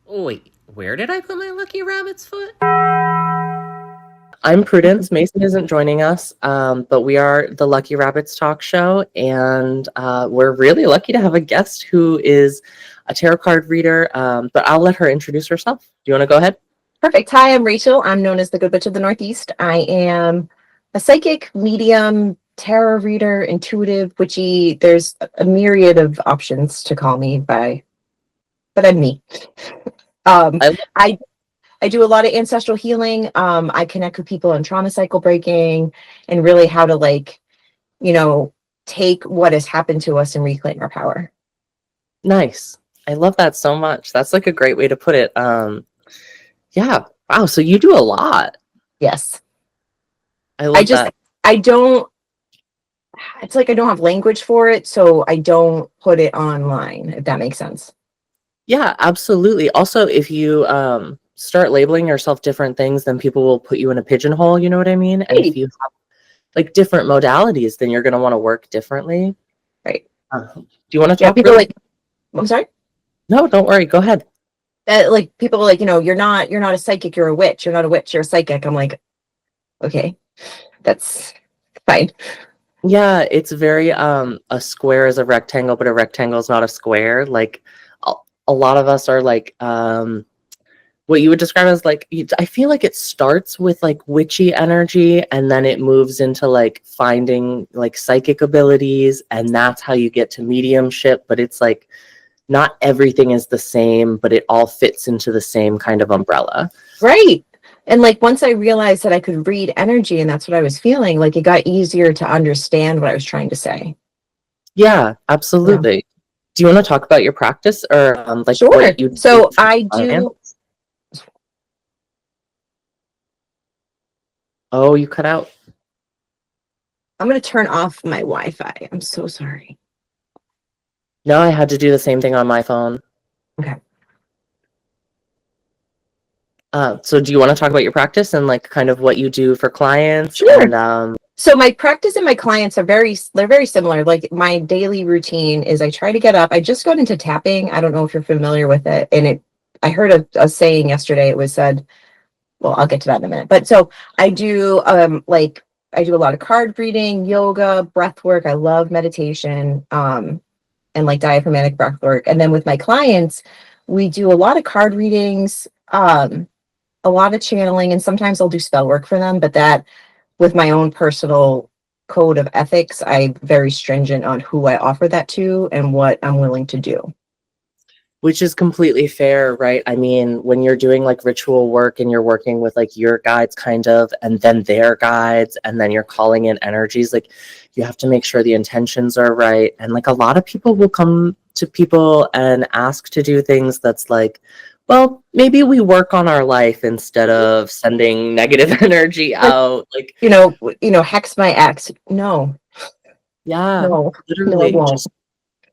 Wait, where did I put my lucky rabbit's foot? I'm Prudence. Mason isn't joining us, but we are the Lucky Rabbits talk show, and we're really lucky to have a guest who is a tarot card reader. But I'll let her introduce herself. Do you want to go ahead? Perfect. Hi, I'm Rachel. I'm known as the Good Witch of the Northeast. I am a psychic, medium, tarot reader, intuitive, witchy. There's a myriad of options to call me by, but I'm me. Um, I I I do a lot of ancestral healing. I connect with people on trauma cycle breaking and really how to you know, take what has happened to us and reclaim our power. Nice. I love that so much. That's like a great way to put it. Yeah. Wow. So you do a lot. Yes. I love that. I don't, it's like I don't have language for it, so I don't put it online, if that makes sense. Yeah, absolutely. Also, if you start labeling yourself different things, then people will put you in a pigeonhole. You know what I mean? And if Right. you have like different modalities, then you're going to want to work differently. Right. Do you want to Yeah, talk people really? I'm sorry? No, don't worry. Go ahead. Like people are like, you're not a psychic, you're a witch. You're not a witch, you're a psychic. I'm like, okay, that's fine. Yeah, it's very a square is a rectangle, but a rectangle is not a square. Like a lot of us are like what you would describe as like I feel like it starts with like witchy energy and then it moves into like finding like psychic abilities, and that's how you get to mediumship, but it's like not everything is the same, but it all fits into the same kind of umbrella. Right. And like once I realized that I could read energy and that's what I was feeling, like it got easier to understand what I was trying to say. Yeah, Yeah. absolutely. Do you want to talk about your practice or like Sure. what you do So for I clients? do, Oh, you cut out. I'm going to turn off my Wi-Fi. I'm so sorry. No, I had to do the same thing on my phone. Okay. So do you want to talk about your practice and like kind of what you do for clients Sure. and So my practice and my clients are they're very similar. Like my daily routine is I try to get up. I just got into tapping. I don't know if you're familiar with it. And I heard a saying yesterday. It was said, well, I'll get to that in a minute. But so I do I do a lot of card reading, yoga, breath work. I love meditation, and like diaphragmatic breath work. And then with my clients, we do a lot of card readings, a lot of channeling, and sometimes I'll do spell work for them, but that with my own personal code of ethics, I'm very stringent on who I offer that to and what I'm willing to do. which is completely fair, right? I mean, when you're doing like ritual work and you're working with like your guides kind of, and then their guides, and then you're calling in energies, like you have to make sure the intentions are right. And like a lot of people will come to people and ask to do things that's like, well, maybe we work on our life instead of sending negative energy Like, out. Like, hex my ex. No, yeah, no, no, I literally won't. just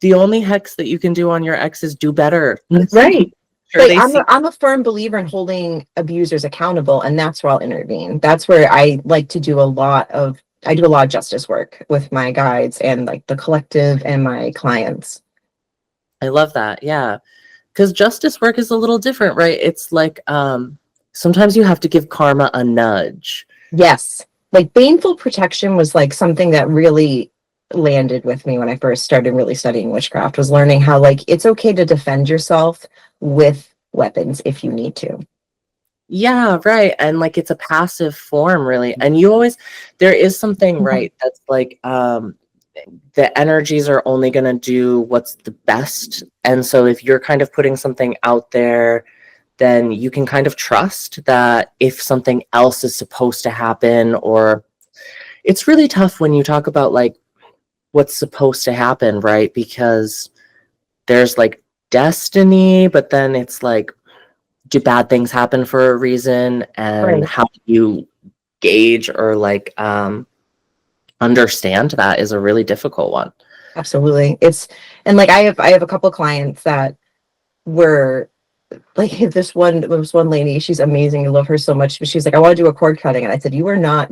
the only hex that you can do on your ex is do better. Right. Sure, Like they see. I'm a firm believer in holding abusers accountable, and that's where I'll intervene. That's where I like to do I do a lot of justice work with my guides and like the collective and my clients. I love that. Yeah. Because justice work is a little different, right? It's like sometimes you have to give karma a nudge. Yes. Like baneful protection was like something that really landed with me when I first started really studying witchcraft, was learning how like it's okay to defend yourself with weapons if you need to. Yeah, right. And like it's a passive form, really. And you always, there is something, Mhm. right? That's like the energies are only going to do what's the best. And so if you're kind of putting something out there, then you can kind of trust that if something else is supposed to happen, or it's really tough when you talk about like what's supposed to happen, right? Because there's like destiny, but then it's like, do bad things happen for a reason? And Right. how do you gauge or like understand that is a really difficult one. Absolutely. And like I have a couple clients that were like there was one lady, she's amazing. I love her so much. But she's like, I want to do a cord cutting. And I said, we're not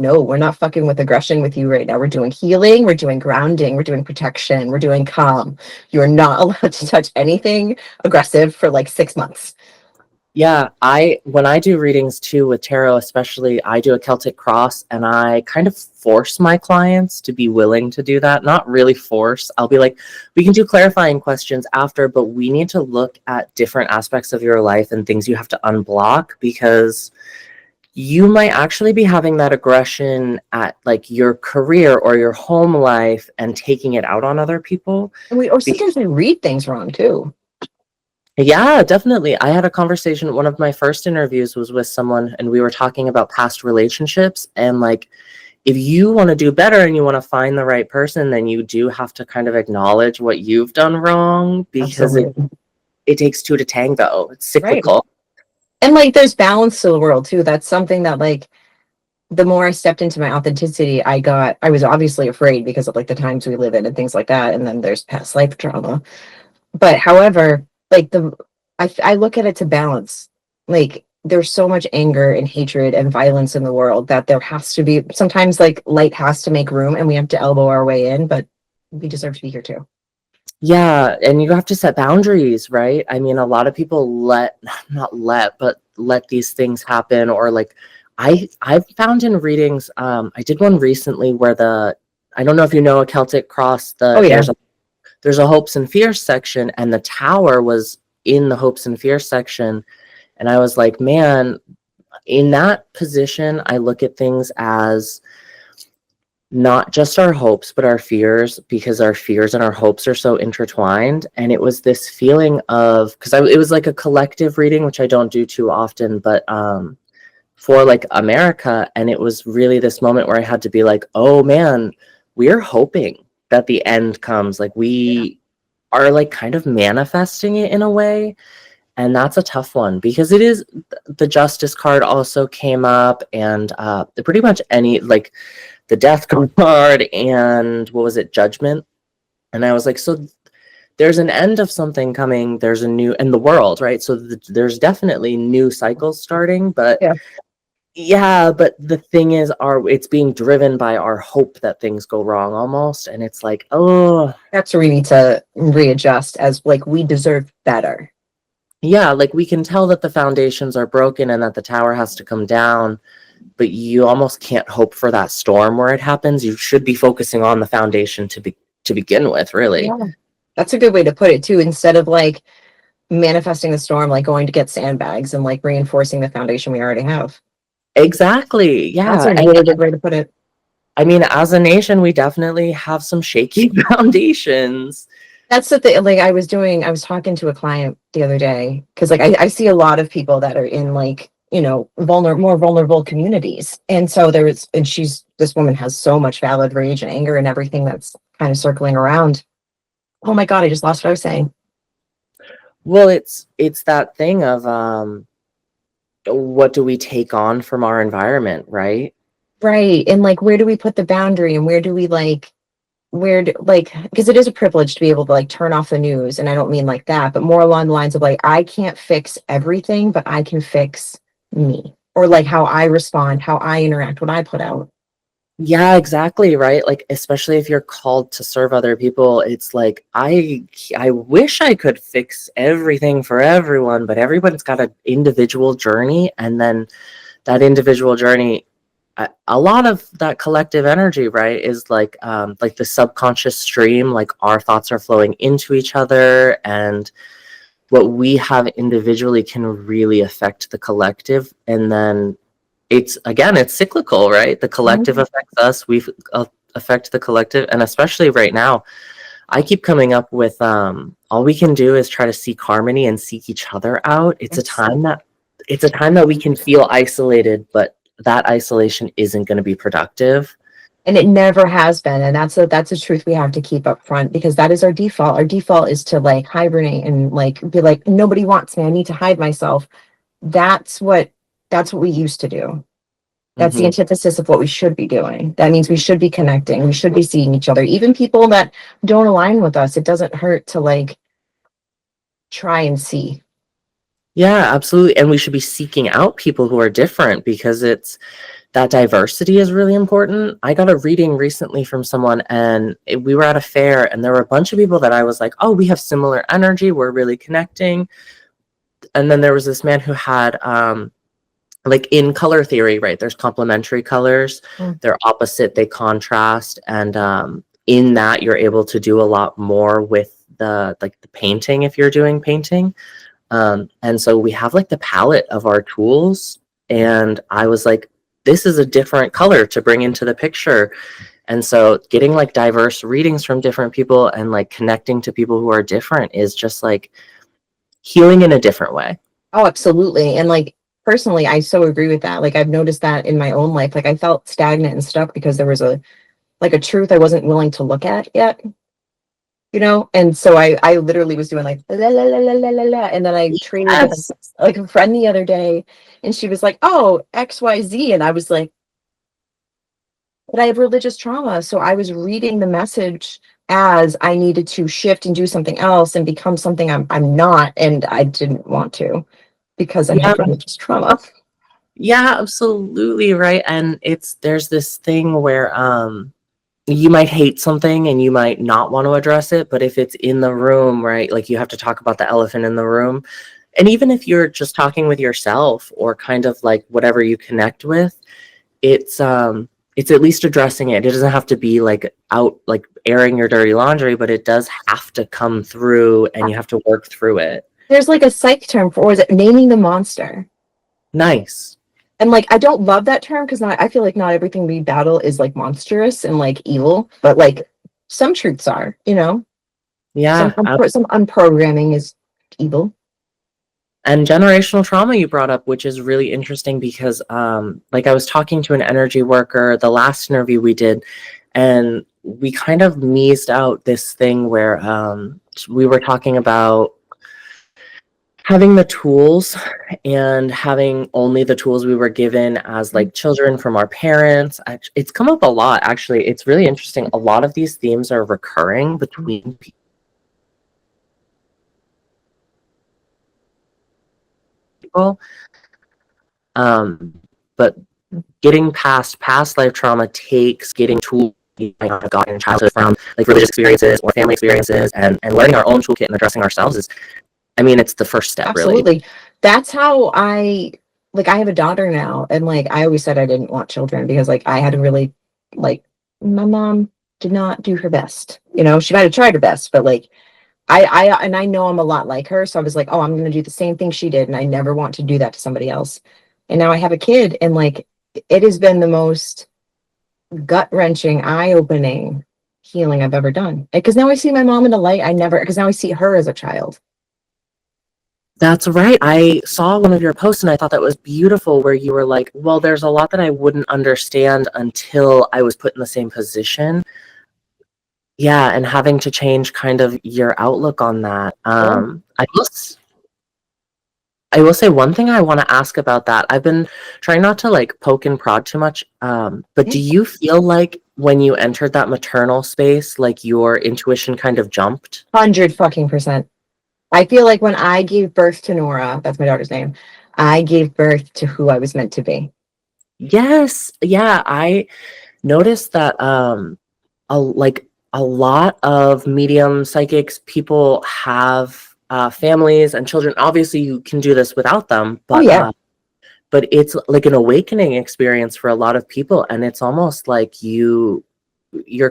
fucking with aggression with you right now. We're doing healing, we're doing grounding, we're doing protection, we're doing calm. You are not allowed to touch anything aggressive for like 6 months. Yeah, when I do readings too with tarot, especially, I do a Celtic cross and I kind of force my clients to be willing to do that. Not really force. I'll be like, we can do clarifying questions after, but we need to look at different aspects of your life and things you have to unblock, because you might actually be having that aggression at like your career or your home life and taking it out on other people. Or sometimes we read things wrong too. Yeah, definitely. I had a conversation. One of my first interviews was with someone, and we were talking about past relationships. And like, if you want to do better and you want to find the right person, then you do have to kind of acknowledge what you've done wrong, because it takes two to tango. It's Right. cyclical. And like, there's balance to the world too. That's something that like, the more I stepped into my authenticity, I was obviously afraid because of like the times we live in and things like that. And then there's past life trauma. But however, like I look at it to balance. Like there's so much anger and hatred and violence in the world that there has to be sometimes like light has to make room and we have to elbow our way in, but we deserve to be here too. Yeah, and you have to set boundaries, right? I mean, a lot of people let these things happen, or like I've found in readings, I did one recently where I don't know if you know a Celtic cross, Oh yeah. there's a hopes and fears section, and the tower was in the hopes and fears section. And I was like, man, in that position, I look at things as not just our hopes, but our fears, because our fears and our hopes are so intertwined. And it was this feeling of, because it was like a collective reading, which I don't do too often, but for like America. And it was really this moment where I had to be like, oh man, we're hoping that the end comes. Like we are like kind of manifesting it in a way. And that's a tough one, because it is, the justice card also came up, and pretty much any, like the death card, and what was it, judgment. And I was like, so there's an end of something coming, there's a new in the world, right? So there's definitely new cycles starting, but yeah, but the thing is, it's being driven by our hope that things go wrong almost. And it's like, oh, That's where we need to readjust as like we deserve better. yeah, like we can tell that the foundations are broken and that the tower has to come down, but you almost can't hope for that storm where it happens. You should be focusing on the foundation to begin with, really. Yeah. That's a good way to put it too. Instead of like manifesting the storm, like going to get sandbags and like reinforcing the foundation we already have. Exactly. That's Yeah. a really good way to put it. I mean, as a nation, we definitely have some shaky foundations. That's the thing. Like I was talking to a client the other day because like I see a lot of people that are in like, you know, more vulnerable communities. And so this woman has so much valid rage and anger and everything that's kind of circling around. Oh my God, I just lost what I was saying. Well, it's that thing of what do we take on from our environment, right? Right. And like where do we put the boundary and where do we like because it is a privilege to be able to like turn off the news, and I don't mean like that, but more along the lines of like I can't fix everything, but I can fix me, or like how I respond, how I interact, what I put out. Yeah, exactly, right? Like, especially if you're called to serve other people, it's like I wish I could fix everything for everyone, but everyone's got an individual journey, and then that individual journey, a lot of that collective energy, right, is like the subconscious stream. Like our thoughts are flowing into each other, and what we have individually can really affect the collective. And then it's cyclical, right? The collective affects us, we affect the collective. And especially right now, I keep coming up with all we can do is try to seek harmony and seek each other out. It's a time that we can feel isolated, but that isolation isn't going to be productive. And it never has been, and that's a truth we have to keep up front, because that is our default. Our default is to like hibernate and like be like, nobody wants me, I need to hide myself. That's what we used to do. That's the antithesis of what we should be doing. That means we should be connecting, we should be seeing each other, even people that don't align with us. It doesn't hurt to like try and see. Yeah, absolutely. And we should be seeking out people who are different, because it's that diversity is really important. I got a reading recently from someone, and we were at a fair, and there were a bunch of people that I was like, oh, we have similar energy, we're really connecting. and then there was this man who had like in color theory, right? There's complementary colors. They're opposite, they contrast, and in that you're able to do a lot more with the painting if you're doing painting. And so we have like the palette of our tools, and I was like, this is a different color to bring into the picture. And so getting like diverse readings from different people and like connecting to people who are different is just like healing in a different way. Oh, absolutely. And like personally, I so agree with that. Like I've noticed that in my own life. Like I felt stagnant and stuck because there was a truth I wasn't willing to look at yet. And so I literally was doing like la, la, la, la, la, la, la, and then I treated like a friend the other day, and she was like, "Oh, XYZ," and I was like, "But I have religious trauma," so I was reading the message as I needed to shift and do something else and become something I'm not, and I didn't want to because I have religious trauma. Yeah, absolutely right. And there's this thing where you might hate something and you might not want to address it, but if it's in the room, right, like you have to talk about the elephant in the room. And even if you're just talking with yourself or kind of like whatever you connect with, it's at least addressing it. It doesn't have to be like out like airing your dirty laundry, but it does have to come through and you have to work through it. There's like a psych term for, or is it naming the monster? Nice. And like I don't love that term because I feel like not everything we battle is like monstrous and like evil, but like some truths are, Yeah. some unprogramming is evil. And generational trauma you brought up, which is really interesting because like I was talking to an energy worker the last interview we did, and we kind of meased out this thing where we were talking about having the tools and having only the tools we were given as like children from our parents. It's come up a lot, actually. It's really interesting. A lot of these themes are recurring between people. But getting past life trauma takes getting tools you might not have gotten in childhood from like religious experiences or family experiences, and learning our own toolkit and addressing ourselves is, I mean, it's the first step. Absolutely. Really. That's how I have a daughter now, and like I always said I didn't want children because like I had to really like my mom did not do her best. She might have tried her best, but like I know I'm a lot like her, so I was like, oh, I'm gonna do the same thing she did, and I never want to do that to somebody else. And now I have a kid, and like it has been the most gut-wrenching, eye-opening healing I've ever done. Because now I see my mom in the light because now I see her as a child. That's right. I saw one of your posts and I thought that was beautiful, where you were like, well, there's a lot that I wouldn't understand until I was put in the same position. Yeah, and having to change kind of your outlook on that. I will say one thing I want to ask about that. I've been trying not to like poke and prod too much, but do you feel like when you entered that maternal space, like your intuition kind of jumped? 100% I feel like when I gave birth to Nora, that's my daughter's name, I gave birth to who I was meant to be. Yes. Yeah. I noticed that a lot of medium psychics, people have families and children. Obviously, you can do this without them, but but it's like an awakening experience for a lot of people, and it's almost like you're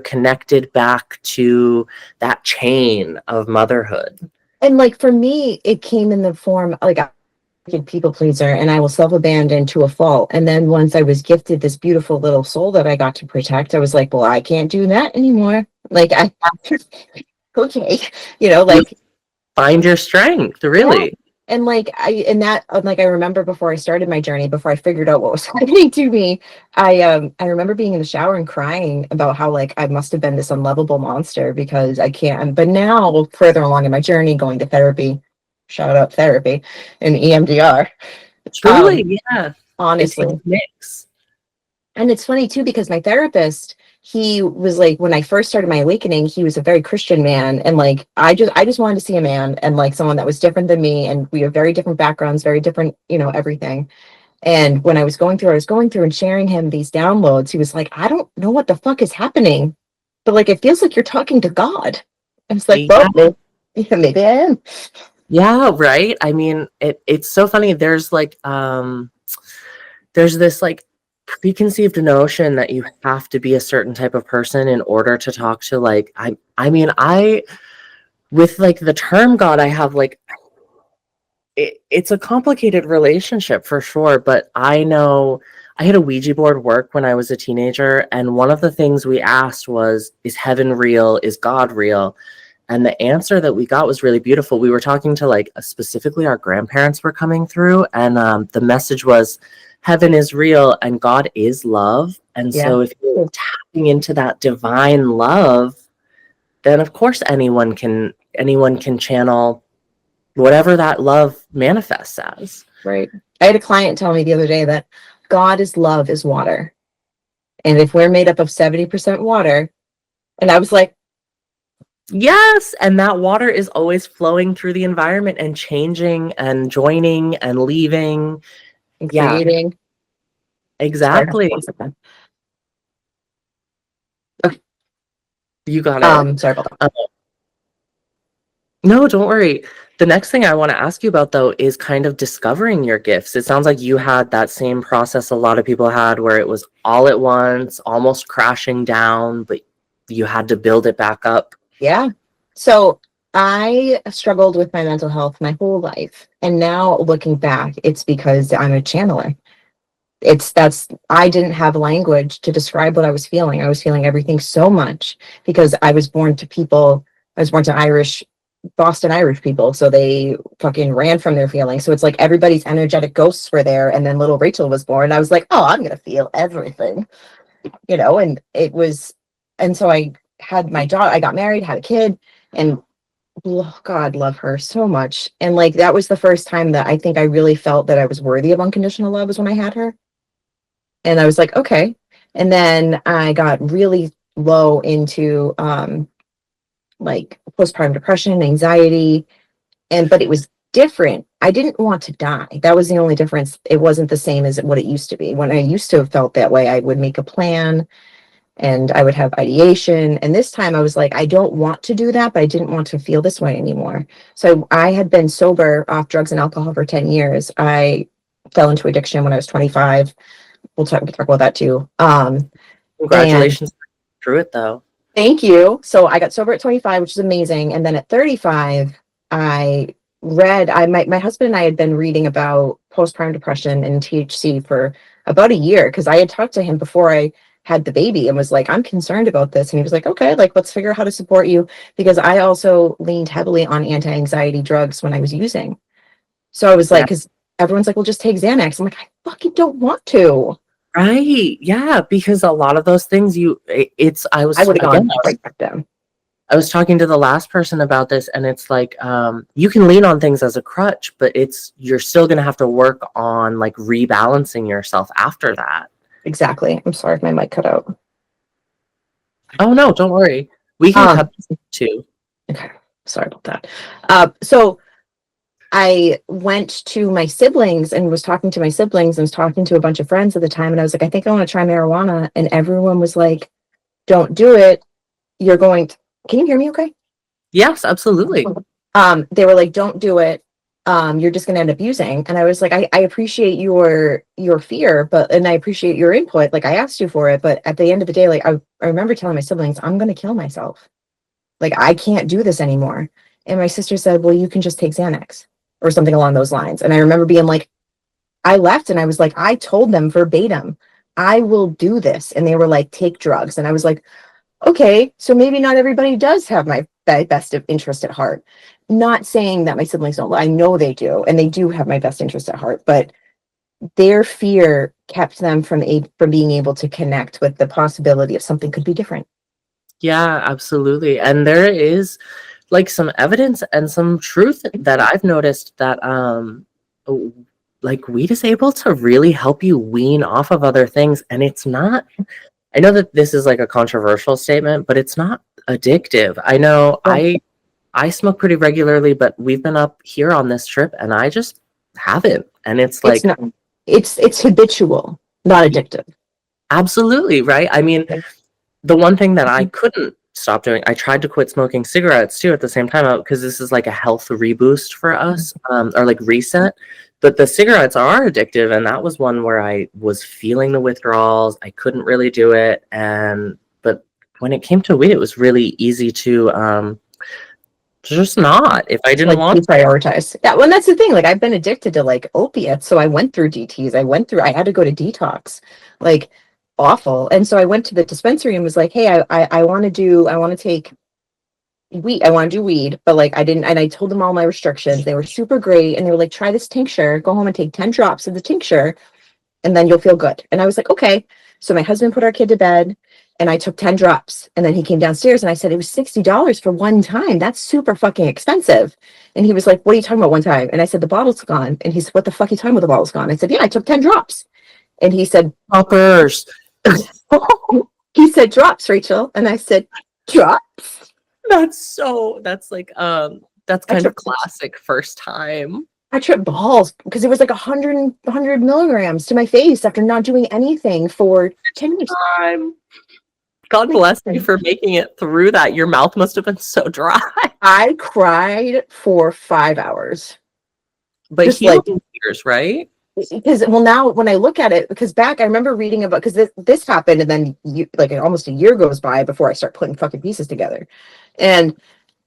connected back to that chain of motherhood. And like for me, it came in the form like I'm a people pleaser and I will self-abandon to a fault. And then once I was gifted this beautiful little soul that I got to protect, I was like, well, I can't do that anymore. Like I okay, like find your strength, really. Yeah. And like I remember before I started my journey, before I figured out what was happening to me, I remember being in the shower and crying about how like I must have been this unlovable monster because I can't. But now, further along in my journey, going to therapy, shout out therapy and EMDR. Truly, yeah. Honestly. Mix. And it's funny too, because my therapist, he was like, when I first started my awakening, he was a very Christian man. And like, I just wanted to see a man and like someone that was different than me. And we have very different backgrounds, very different, everything. And when I was going through and sharing him these downloads, he was like, I don't know what the fuck is happening, but like, it feels like you're talking to God. I was like, well, maybe I am. Yeah, right. I mean, it's so funny. There's this like preconceived notion that you have to be a certain type of person in order to talk to like I mean, I with like the term God, I have like it's a complicated relationship for sure, but I know I had a Ouija board work when I was a teenager, and one of the things we asked was, is heaven real? Is God real? And the answer that we got was really beautiful. We were talking to like specifically our grandparents were coming through, and the message was, heaven is real and God is love. And Yeah. so if you're tapping into that divine love, then of course anyone can channel whatever that love manifests as. Right. I had a client tell me the other day that God is love is water. And if we're made up of 70% water, and I was like, Yes, and that water is always flowing through the environment and changing and joining and leaving. and Yeah, creating. Sorry, exactly. 1 second. You got it. Sorry about that. No, don't worry. The next thing I want to ask you about, though, is kind of discovering your gifts. It sounds like you had that same process a lot of people had where it was all at once, almost crashing down, but you had to build it back up. Yeah. So I struggled with my mental health my whole life. And now looking back, it's because I'm a channeler. I didn't have language to describe what I was feeling. I was feeling everything so much because I was born to Boston Irish people. So they fucking ran from their feelings. So it's like everybody's energetic ghosts were there. And then little Rachel was born. I was like, oh, I'm going to feel everything, and so I had my daughter, I got married, had a kid, and oh, God, love her so much. And like, that was the first time that I think I really felt that I was worthy of unconditional love was when I had her. And I was like, okay. And then I got really low into like postpartum depression, anxiety, but it was different. I didn't want to die. That was the only difference. It wasn't the same as what it used to be. When I used to have felt that way, I would make a plan and I would have ideation. And this time I was like, I don't want to do that, but I didn't want to feel this way anymore. So I had been sober off drugs and alcohol for 10 years. I fell into addiction when I was 25. We can talk about that too. Congratulations through it, though. Thank you. So I got sober at 25, which is amazing. And then at 35, my husband and I had been reading about postpartum depression and THC for about a year because I had talked to him before I had the baby and was like, I'm concerned about this. And he was like, okay, like, let's figure out how to support you, because I also leaned heavily on anti-anxiety drugs when I was using. So I was like, because everyone's like, well, just take Xanax. I'm like, I fucking don't want to. Right. Yeah. Because a lot of those things I would have gone right back down. I was talking to the last person about this, and it's like, you can lean on things as a crutch, but you're still going to have to work on like rebalancing yourself after that. Exactly. I'm sorry if my mic cut out. Oh, no, don't worry. We can cut this too. Okay. Sorry about that. So I went to my siblings and was talking to my siblings and was talking to a bunch of friends at the time. And I was like, I think I want to try marijuana. And everyone was like, don't do it. Can you hear me okay? Yes, absolutely. They were like, don't do it. You're just going to end up using. And I was like, I appreciate your fear, and I appreciate your input. Like, I asked you for it, but at the end of the day, like, I remember telling my siblings, I'm going to kill myself. Like, I can't do this anymore. And my sister said, well, you can just take Xanax or something along those lines. And I remember being like, I left and I was like, I told them verbatim, I will do this. And they were like, take drugs. And I was like, okay, so maybe not everybody does have my best interest at heart. Not saying that my siblings don't. I know they do, and they do have my best interest at heart, but their fear kept them from being able to connect with the possibility of something could be different. Yeah, absolutely. And there is like some evidence and some truth that I've noticed that like weed is able to really help you wean off of other things. And it's not, I know that this is like a controversial statement, but it's not addictive. I know I smoke pretty regularly, but we've been up here on this trip and I just haven't. And it's like, it's habitual, not addictive. Absolutely. Right. I mean, the one thing that I couldn't I tried to quit smoking cigarettes too at the same time, because this is like a health reboost for us, or like reset. But the cigarettes are addictive, and that was one where I was feeling the withdrawals. I couldn't really do it, but when it came to weed, it was really easy to just not if I didn't like want. deprioritize. Yeah, well, and that's the thing. Like I've been addicted to like opiates, so I went through DTs. I had to go to detox, like awful. And so I went to the dispensary and was like, hey, I want to take weed. I want to do weed, but like I didn't. And I told them all my restrictions. They were super great, and they were like, try this tincture. Go home and take 10 drops of the tincture, and then you'll feel good. And I was like, okay. So my husband put our kid to bed, and I took 10 drops, and then he came downstairs, and I said, it was $60 for one time. That's super fucking expensive. And he was like, what are you talking about one time? And I said, the bottle's gone. And he said, what the fuck are you talking about, the bottle's gone? I said, yeah, I took 10 drops. And he said, Poppers. he said, drops, Rachel. And I said, drops? That's like that's kind of tripped. classic first time. I tripped balls because it was like 100 milligrams to my face after not doing anything for 10 years. God bless you for making it through that. Your mouth must have been so dry. I cried for 5 hours. But Just healing tears, right? Because, well, now when I look at it, because back I remember reading about, because this happened, and then like almost a year goes by before I start putting fucking pieces together. And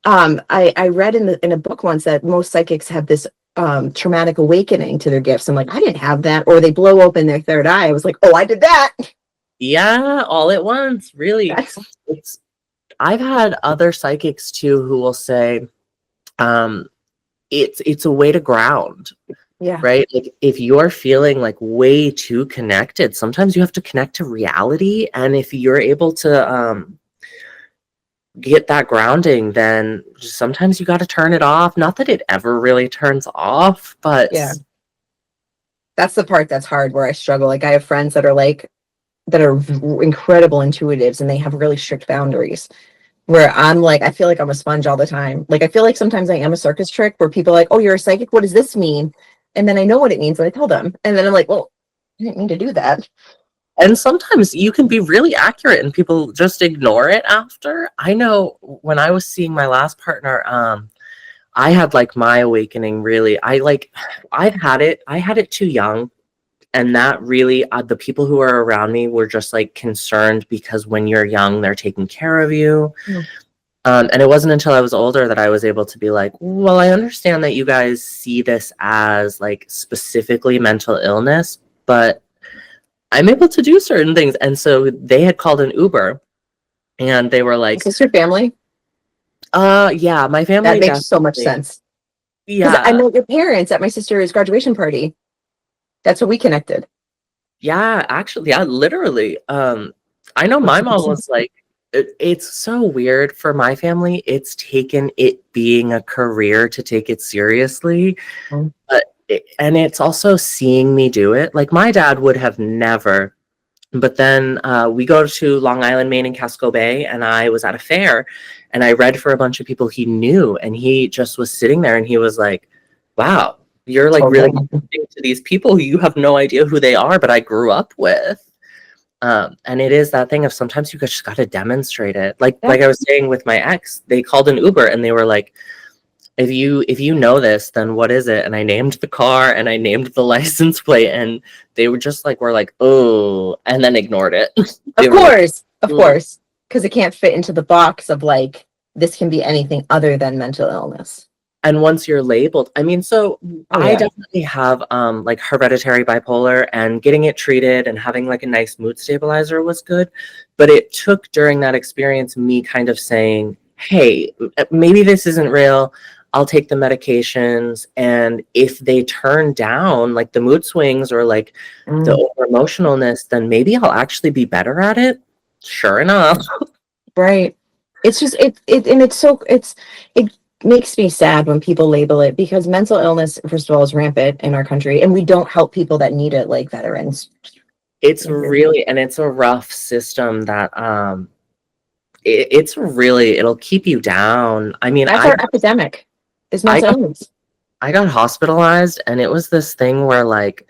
I read in a book once that most psychics have this traumatic awakening to their gifts. I'm like, I didn't have that. Or they blow open their third eye. I was like, oh, I did that. Yeah, all at once, really. I've had other psychics too who will say it's a way to ground. Yeah. Right? Like if you're feeling like way too connected, sometimes you have to connect to reality. And if you're able to get that grounding, then sometimes you got to turn it off. Not that it ever really turns off, but yeah, that's the part that's hard, where I struggle. Like I have friends that are incredible intuitives, and they have really strict boundaries, where I'm like, I feel like I'm a sponge all the time. Like I feel like sometimes I am a circus trick, where people are like, oh, you're a psychic, what does this mean? And then I know what it means, and I tell them, and then I'm like, well, I didn't mean to do that. And sometimes you can be really accurate and people just ignore it after. I know when I was seeing my last partner, I had like my awakening really. I had it too young. And that really, the people who are around me were just like concerned, because when you're young, they're taking care of you. Mm. And it wasn't until I was older that I was able to be like, well, I understand that you guys see this as like specifically mental illness, but I'm able to do certain things. And so they had called an Uber, and they were like, is this your family? Yeah, my family. That makes so much sense. Yeah. I know your parents at my sister's graduation party. That's what we connected. Yeah, actually, yeah, literally. I know my mom was like, it's so weird for my family. It's taken it being a career to take it seriously. Mm. And it's also seeing me do it. Like my dad would have never. But then we go to Long Island, Maine, and Casco Bay, and I was at a fair, and I read for a bunch of people he knew, and he just was sitting there, and he was like, wow, you're like really connecting to these people. You have no idea who they are, but I grew up with. And it is that thing of sometimes you just got to demonstrate it. Like I was saying with my ex, they called an Uber, and they were like, if you know this, then what is it? And I named the car, and I named the license plate, and they were just like, oh, and then ignored it. Of course, because it can't fit into the box of like, this can be anything other than mental illness. And once you're labeled, I mean, so I definitely have like hereditary bipolar, and getting it treated and having like a nice mood stabilizer was good. But it took during that experience me kind of saying, hey, maybe this isn't real. I'll take the medications. And if they turn down like the mood swings or like the over emotionalness, then maybe I'll actually be better at it. Sure enough. Right. It's just, it makes me sad when people label it, because mental illness, first of all, is rampant in our country, and we don't help people that need it, like veterans. It's really, and it's a rough system that, it's really, it'll keep you down. I mean, that's our epidemic. Is mental illness. I got hospitalized, and it was this thing where like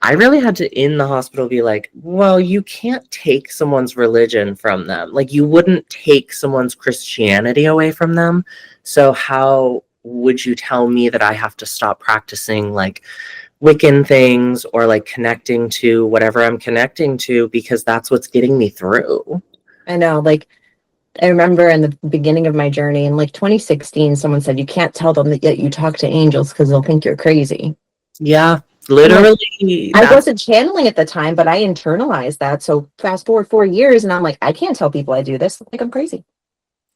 I really had to, in the hospital, be like, well, you can't take someone's religion from them. Like, you wouldn't take someone's Christianity away from them. So how would you tell me that I have to stop practicing like Wiccan things or like connecting to whatever I'm connecting to, because that's what's getting me through? I know, like, I remember in the beginning of my journey in like 2016, someone said, you can't tell them that you talk to angels because they'll think you're crazy. Yeah, I'm like, literally. I wasn't channeling at the time, but I internalized that. So fast forward 4 years and I'm like, I can't tell people I do this. Like, I'm crazy.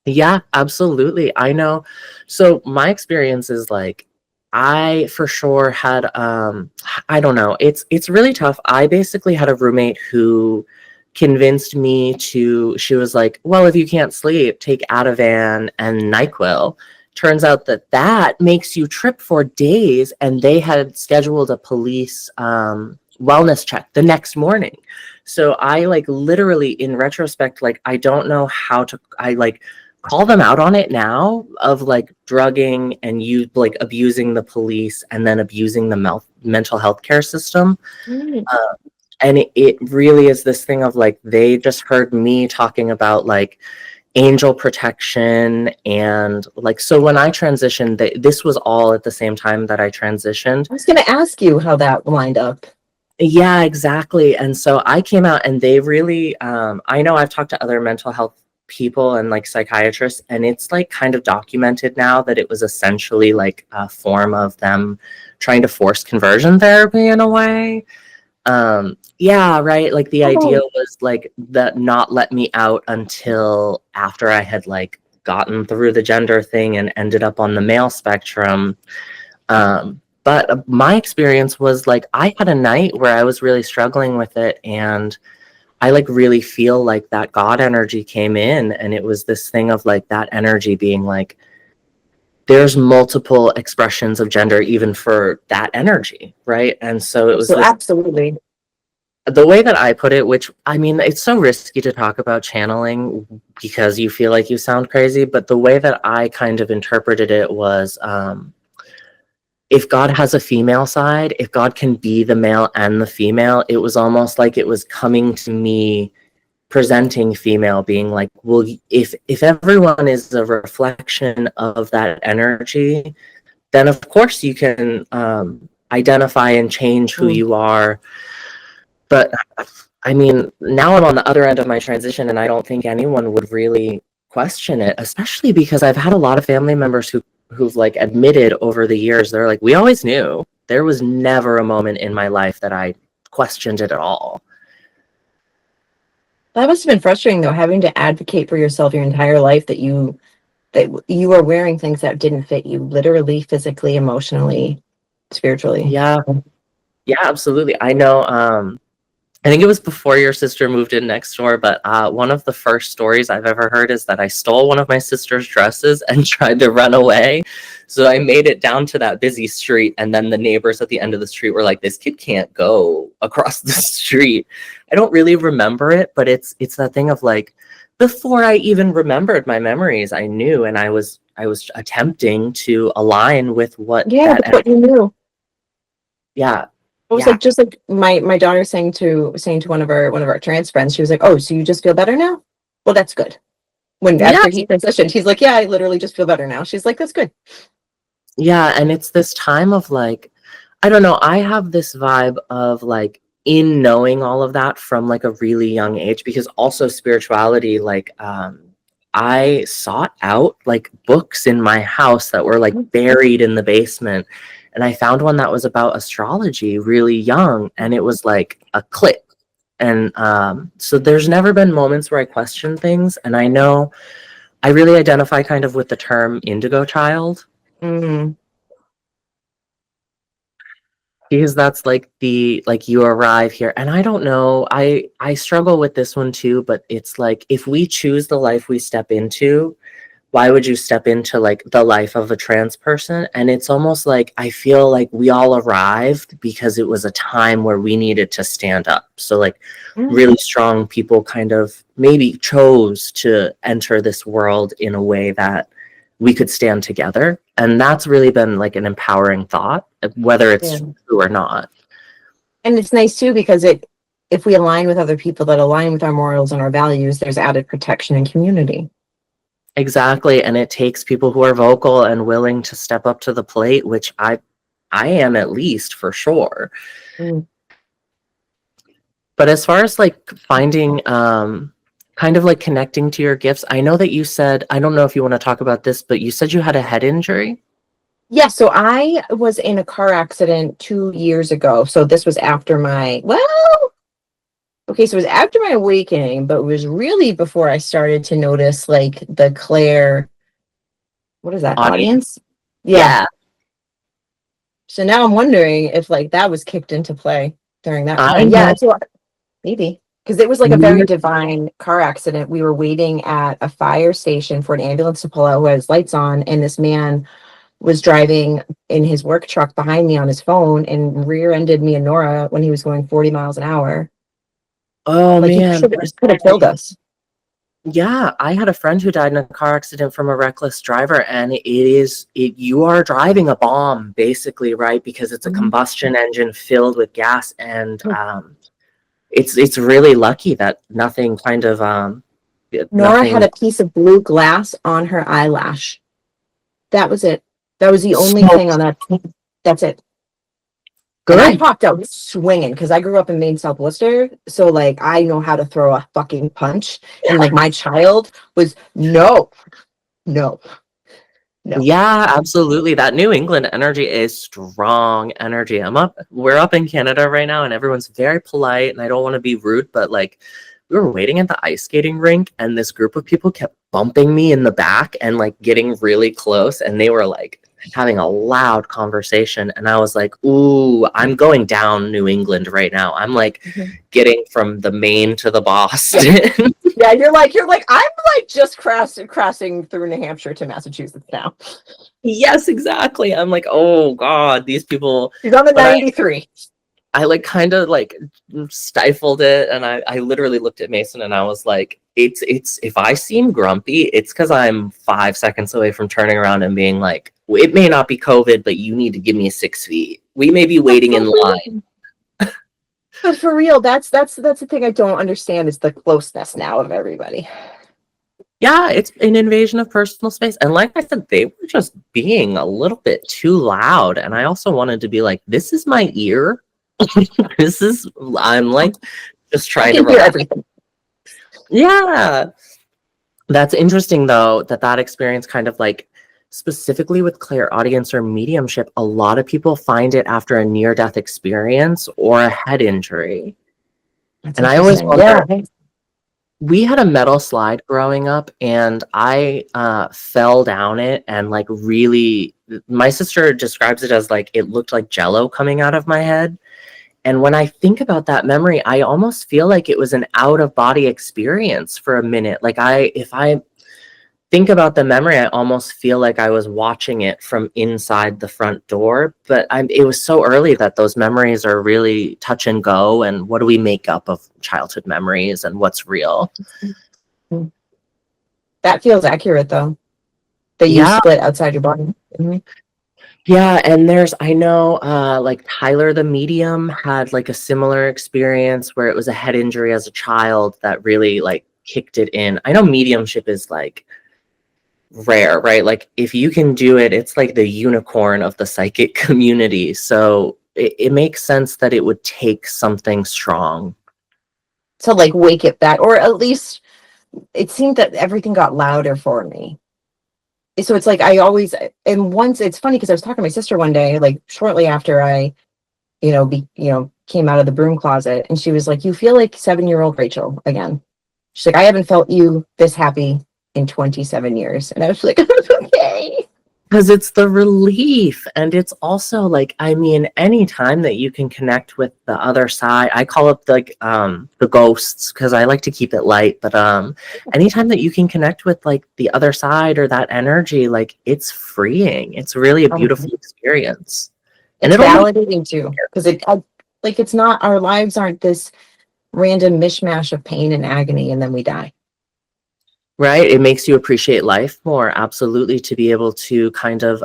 Yeah, absolutely. I know. So my experience is like, I for sure had I don't know. It's really tough. I basically had a roommate who convinced me to, she was like, "Well, if you can't sleep, take Ativan and NyQuil." Turns out that that makes you trip for days, and they had scheduled a police wellness check the next morning. So I like literally in retrospect, like I don't know how to, I like call them out on it now of like drugging and you like abusing the police and then abusing the mental health care system. Mm. And it really is this thing of like, they just heard me talking about like angel protection and like, so when I transitioned, this was all at the same time that I transitioned. I was going to ask you how that lined up. Yeah, exactly. And so I came out and they really, I know I've talked to other mental health people and like psychiatrists, and it's like kind of documented now that it was essentially like a form of them trying to force conversion therapy in a way. Yeah, right. Like the idea Oh, was like that not let me out until after I had like gotten through the gender thing and ended up on the male spectrum. But my experience was like I had a night where I was really struggling with it, and I like really feel like that God energy came in, and it was this thing of like that energy being like, there's multiple expressions of gender even for that energy, right? And so it was so this, absolutely. the way that I put it, which I mean, it's so risky to talk about channeling because you feel like you sound crazy, but the way that I kind of interpreted it was, if God has a female side, if God can be the male and the female, it was almost like it was coming to me presenting female, being like, well, if everyone is a reflection of that energy, then of course you can identify and change who Mm. you are. But I mean, now I'm on the other end of my transition, and I don't think anyone would really question it, especially because I've had a lot of family members who've like admitted over the years, they're like, we always knew. There was never a moment in my life that I questioned it at all. That must have been frustrating though, having to advocate for yourself your entire life that you are wearing things that didn't fit you, literally, physically, emotionally, spiritually. Yeah, yeah, absolutely. I know. I think it was before your sister moved in next door, but one of the first stories I've ever heard is that I stole one of my sister's dresses and tried to run away. So I made it down to that busy street, and then the neighbors at the end of the street were like, "This kid can't go across the street." I don't really remember it, but it's that thing of like, before I even remembered my memories, I knew, and I was attempting to align with what Yeah, that. that's what you knew. Yeah, It was yeah, like just like my daughter saying to one of our trans friends, she was like, "Oh, so you just feel better now? Well, that's good." When yeah. after he transitioned, he's like, "Yeah, I literally just feel better now." She's like, "That's good." Yeah, and it's this time of like, I don't know, I have this vibe of like in knowing all of that from like a really young age, because also spirituality, like I sought out like books in my house that were like buried in the basement. And I found one that was about astrology really young, and it was like a click. And so there's never been moments where I question things. And I know I really identify kind of with the term indigo child, Mm, because that's like the like you arrive here, and I don't know, I struggle with this one too, but it's like, if we choose the life we step into, why would you step into like the life of a trans person? And it's almost like I feel like we all arrived because it was a time where we needed to stand up. So like mm, really strong people kind of maybe chose to enter this world in a way that we could stand together. And that's really been like an empowering thought, whether it's yeah. true or not. And it's nice too, because if we align with other people that align with our morals and our values, there's added protection and community. Exactly. And it takes people who are vocal and willing to step up to the plate, which I am, at least, for sure. Mm. But as far as like finding kind of like connecting to your gifts, I know that you said, I don't know if you want to talk about this, but you said you had a head injury. Yeah, so I was in a car accident 2 years ago. So this was after okay, so it was after my awakening, but it was really before I started to notice like the Claire, what is that, audience? Yeah. So now I'm wondering if like that was kicked into play during that I time. Yeah, know. so maybe. Because it was like a very divine car accident. We were waiting at a fire station for an ambulance to pull out who has lights on, and this man was driving in his work truck behind me on his phone and rear-ended me and Nora when he was going 40 miles an hour. Oh Like he man. could have killed us. Yeah, I had a friend who died in a car accident from a reckless driver, and you are driving a bomb basically, right? Because it's a combustion engine filled with gas, and it's really lucky that nothing kind of Nora had nothing a piece of blue glass on her eyelash. That was it. That was the only thing on that. That's it. good. And I popped out swinging because I grew up in Maine, South Worcester. So, like, I know how to throw a fucking punch. And, like, my child was no. Yeah, absolutely. That New England energy is strong energy. We're up in Canada right now, and everyone's very polite, and I don't want to be rude, but like we were waiting at the ice skating rink, and this group of people kept bumping me in the back and like getting really close, and they were like having a loud conversation, and I was like, ooh, I'm going down New England right now. I'm like getting from the Maine to the Boston. Yeah, you're like, I'm like just crossing through New Hampshire to Massachusetts now. Yes, exactly. I'm like, oh God, these people. He's on the 93. I like kind of like stifled it, and I literally looked at Mason and I was like, it's if I seem grumpy, it's because I'm 5 seconds away from turning around and being like, it may not be COVID, but you need to give me 6 feet. We may be waiting in line. But for real, that's the thing I don't understand is the closeness now of everybody. Yeah, it's an invasion of personal space. And like I said, they were just being a little bit too loud. And I also wanted to be like, this is my ear. I'm like just trying to hear everything. Yeah. That's interesting though, that experience kind of like specifically with clairaudience or mediumship, a lot of people find it after a near-death experience or a head injury. And I always wonder, we had a metal slide growing up, and I fell down it, and like really, my sister describes it as like it looked like jello coming out of my head. And when I think about that memory, I almost feel like it was an out-of-body experience for a minute. Like if I think about the memory, I almost feel like I was watching it from inside the front door. But it was so early that those memories are really touch and go. And what do we make up of childhood memories and what's real? That feels accurate, though. That you split outside your body. Mm-hmm. Yeah, and I know like Tyler the medium had like a similar experience where it was a head injury as a child that really like kicked it in. I know mediumship is like rare, right? Like if you can do it, it's like the unicorn of the psychic community. So it makes sense that it would take something strong to like wake it back, or at least it seemed that everything got louder for me. So it's like and once it's funny because I was talking to my sister one day, like shortly after I, came out of the broom closet, and she was like, "You feel like 7-year-old Rachel again." She's like, "I haven't felt you this happy in 27 years." And I was like, okay. Because it's the relief. And it's also like, I mean, anytime that you can connect with the other side, I call it like the ghosts because I like to keep it light. But anytime that you can connect with like the other side or that energy, like it's freeing. It's really a beautiful experience. And it's validating too. Because it's not, our lives aren't this random mishmash of pain and agony and then we die. Right. It makes you appreciate life more. Absolutely. To be able to kind of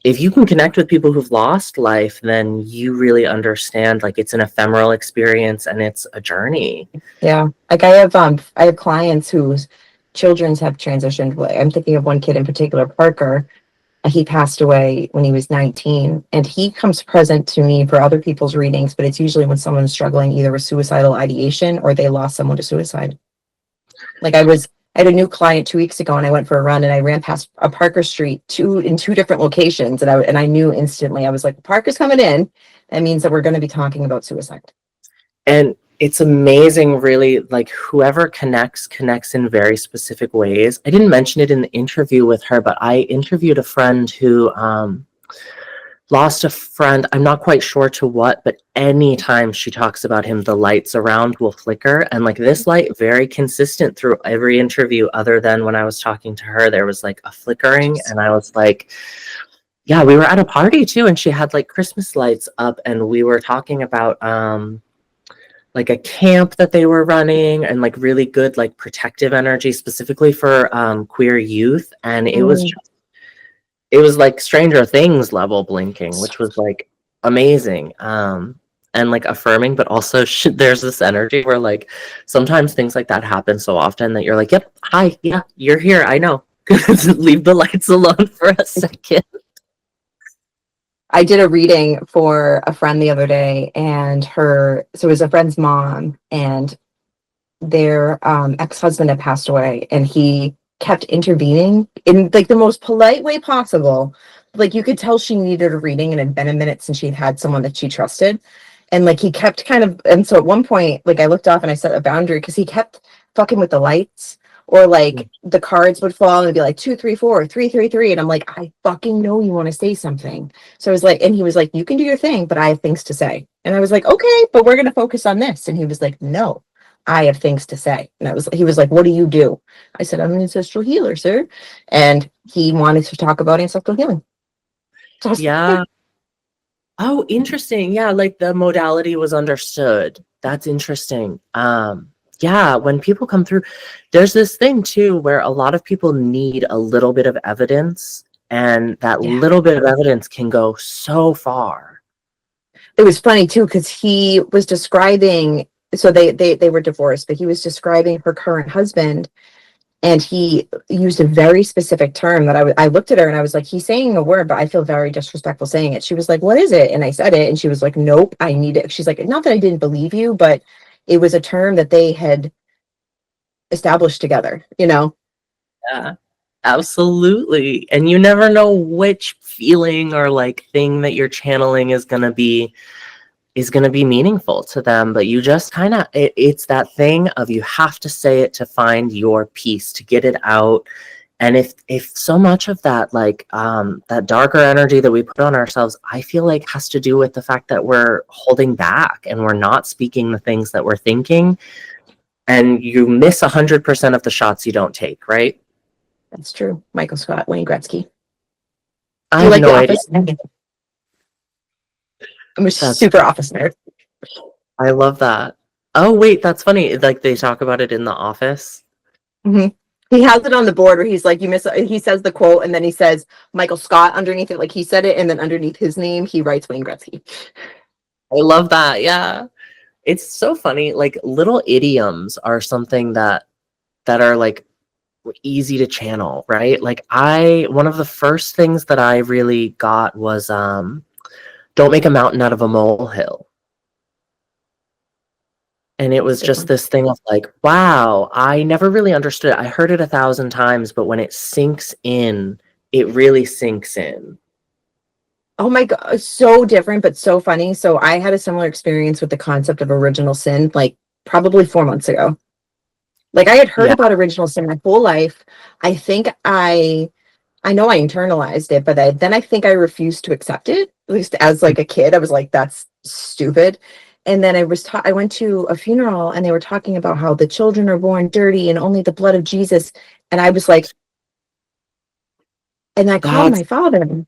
if you can connect with people who've lost life, then you really understand, like, it's an ephemeral experience and it's a journey. Yeah. Like I have clients whose children's have transitioned. I'm thinking of one kid in particular, Parker. He passed away when he was 19, and he comes present to me for other people's readings, but it's usually when someone's struggling either with suicidal ideation or they lost someone to suicide. Like I had a new client 2 weeks ago, and I went for a run, and I ran past a Parker Street in two different locations, and I knew instantly. I was like, Parker's coming in. That means that we're going to be talking about suicide. And it's amazing, really, like, whoever connects in very specific ways. I didn't mention it in the interview with her, but I interviewed a friend who lost a friend. I'm not quite sure to what, but anytime she talks about him, the lights around will flicker. And like this light, very consistent through every interview, other than when I was talking to her, there was like a flickering. And I was like, yeah, we were at a party too, and she had like Christmas lights up, and we were talking about like a camp that they were running, and like really good like protective energy specifically for queer youth. And it was like Stranger Things level blinking, which was like amazing, and like affirming, but also there's this energy where like sometimes things like that happen so often that you're like, yep, hi, yeah, you're here, I know. Leave the lights alone for a second. I did a reading for a friend the other day, and so it was a friend's mom, and their ex-husband had passed away, and he kept intervening in like the most polite way possible. Like you could tell she needed a reading, and it had been a minute since she'd had someone that she trusted. And like he kept and so at one point, like I looked off and I set a boundary because he kept fucking with the lights, or like the cards would fall and it'd be like 234 333, and I'm like, I fucking know you want to say something. So I was like, and he was like, you can do your thing, but I have things to say. And I was like, okay, but we're gonna focus on this. And he was like, no, I have things to say. And he was like, what do you do? I said, I'm an ancestral healer, sir. And he wanted to talk about ancestral healing. So yeah. Oh, interesting. Yeah, like the modality was understood. That's interesting. Yeah, when people come through, there's this thing too where a lot of people need a little bit of evidence, and that little bit of evidence can go so far. It was funny too, because he was describing, so they were divorced, but he was describing her current husband, and he used a very specific term that I looked at her and I was like, he's saying a word, but I feel very disrespectful saying it. She was like, what is it? And I said it, and she was like, nope, I need it. She's like, not that I didn't believe you, but it was a term that they had established together, you know? Yeah, absolutely. And you never know which feeling or like thing that you're channeling is going to be meaningful to them, but you just kind of, it's that thing of you have to say it to find your peace, to get it out. And if so much of that, like that darker energy that we put on ourselves, I feel like has to do with the fact that we're holding back and we're not speaking the things that we're thinking, and you miss 100% of the shots you don't take, right? That's true. Michael Scott, Wayne Gretzky. I Do you have like no The idea. Office? I'm a super Office nerd. I love that. Oh wait, that's funny. Like they talk about it in The Office. Mm-hmm. He has it on the board where he's like, he says the quote, and then he says Michael Scott underneath it, like he said it, and then underneath his name, he writes Wayne Gretzky. I love that. Yeah. It's so funny. Like little idioms are something that are like easy to channel, right? Like one of the first things that I really got was don't make a mountain out of a molehill. And it was just this thing of like, wow, I never really understood it. I heard it 1,000 times, but when it sinks in, it really sinks in. Oh my God, so different, but so funny. So I had a similar experience with the concept of original sin, like probably 4 months ago. Like I had heard about original sin my whole life. I think I know I internalized it, but then I think I refused to accept it. At least as like a kid, I was like, that's stupid. And then I went to a funeral, and they were talking about how the children are born dirty and only the blood of Jesus. And I was like, and I called my father.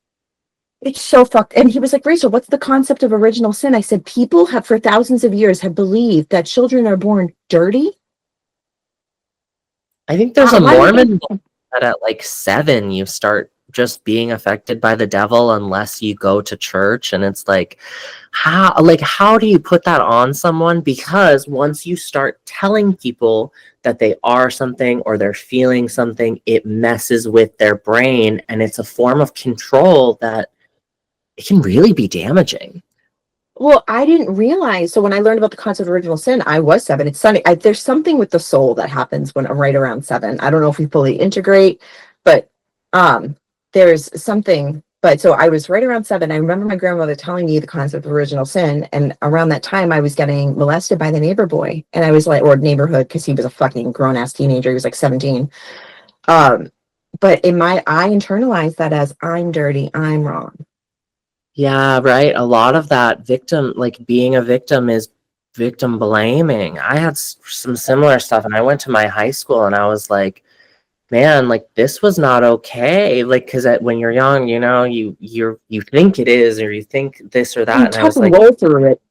It's so fucked. And he was like, Rachel, what's the concept of original sin? I said, people have for thousands of years have believed that children are born dirty. I think there's a Mormon book that at like 7 you start just being affected by the devil unless you go to church. And it's like, how do you put that on someone? Because once you start telling people that they are something or they're feeling something, it messes with their brain, and it's a form of control that it can really be damaging. Well, I didn't realize. So when I learned about the concept of original sin, I was 7. It's funny. There's something with the soul that happens when I'm right around 7. I don't know if we fully integrate, but there's something. But so I was right around 7. I remember my grandmother telling me the concept of original sin, and around that time, I was getting molested by the neighbor boy, and I was like, or neighborhood, because he was a fucking grown ass teenager. He was like 17. But I internalized that as I'm dirty, I'm wrong. Yeah, right. A lot of that victim, like being a victim, is victim blaming. I had some similar stuff, and I went to my high school, and I was like, man, like this was not okay. Like, because when you're young, you know, you think it is, or you think this or that, You and I tough was like, roll through it.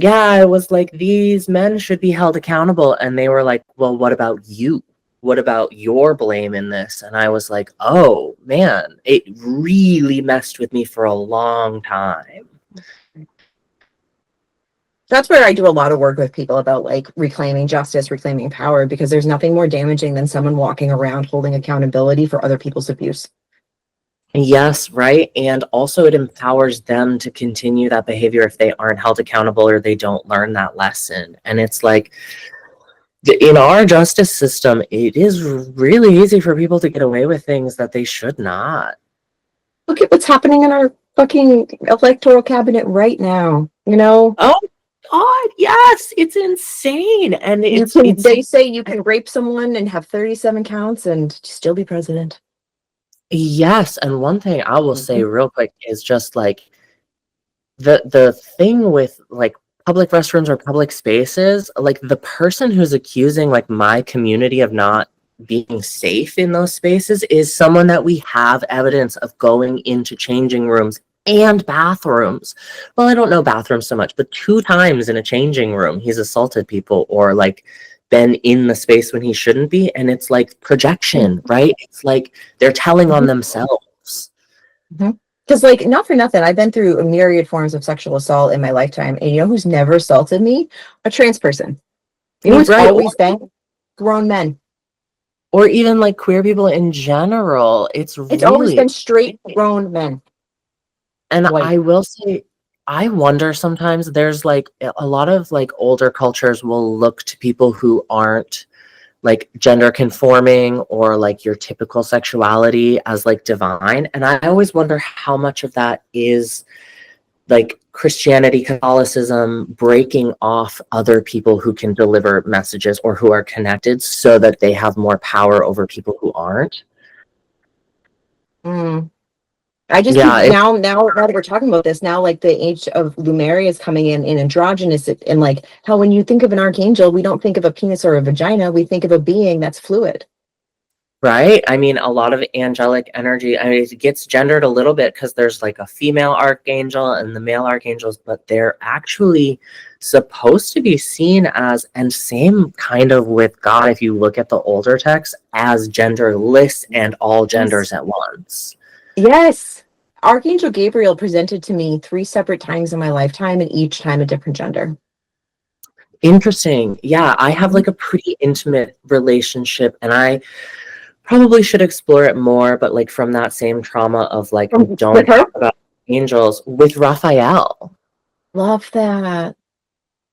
yeah, I was like, these men should be held accountable, and they were like, well, what about you? What about your blame in this? And I was like, oh man, it really messed with me for a long time. That's where I do a lot of work with people about like reclaiming justice, reclaiming power, because there's nothing more damaging than someone walking around holding accountability for other people's abuse. Yes, right. And also, it empowers them to continue that behavior if they aren't held accountable or they don't learn that lesson. And it's like, in our justice system, it is really easy for people to get away with things that they should not. Look at what's happening in our fucking electoral cabinet right now. You know, Oh, God, yes, it's insane. And they say you can rape someone and have 37 counts and still be president. yes. And one thing I will say real quick is just like the thing with like public restrooms or public spaces, like the person who's accusing like my community of not being safe in those spaces is someone that we have evidence of going into changing rooms and bathrooms. Well, I don't know bathrooms so much, but 2 times in a changing room, he's assaulted people or like been in the space when he shouldn't be. And it's like projection, right? It's like they're telling on themselves. Because, like, not for nothing, I've been through a myriad forms of sexual assault in my lifetime. And you know who's never assaulted me? A trans person. You know who's Right. always been? Grown men. Or even like queer people in general. It's Always been straight grown men. and White. I will say, I wonder sometimes there's like a lot of like older cultures will look to people who aren't like gender conforming or like your typical sexuality as like divine. And I always wonder how much of that is like Christianity, Catholicism breaking off other people who can deliver messages or who are connected so that they have more power over people who aren't. I just keep now that we're talking about this, now like the age of Lumeria is coming in androgynous, and like how when you think of an archangel, we don't think of a penis or a vagina, we think of a being that's fluid. Right? I mean, a lot of angelic energy, I mean, it gets gendered a little bit because there's like a female archangel and the male archangels, but they're actually supposed to be seen as, and same kind of with God, if you look at the older texts, as genderless and all genders at once. Yes. Archangel Gabriel presented to me 3 separate times in my lifetime, and each time a different gender. Interesting. Yeah, I have like a pretty intimate relationship, and I probably should explore it more, but like from that same trauma of like, don't talk about angels, with Raphael. Love that.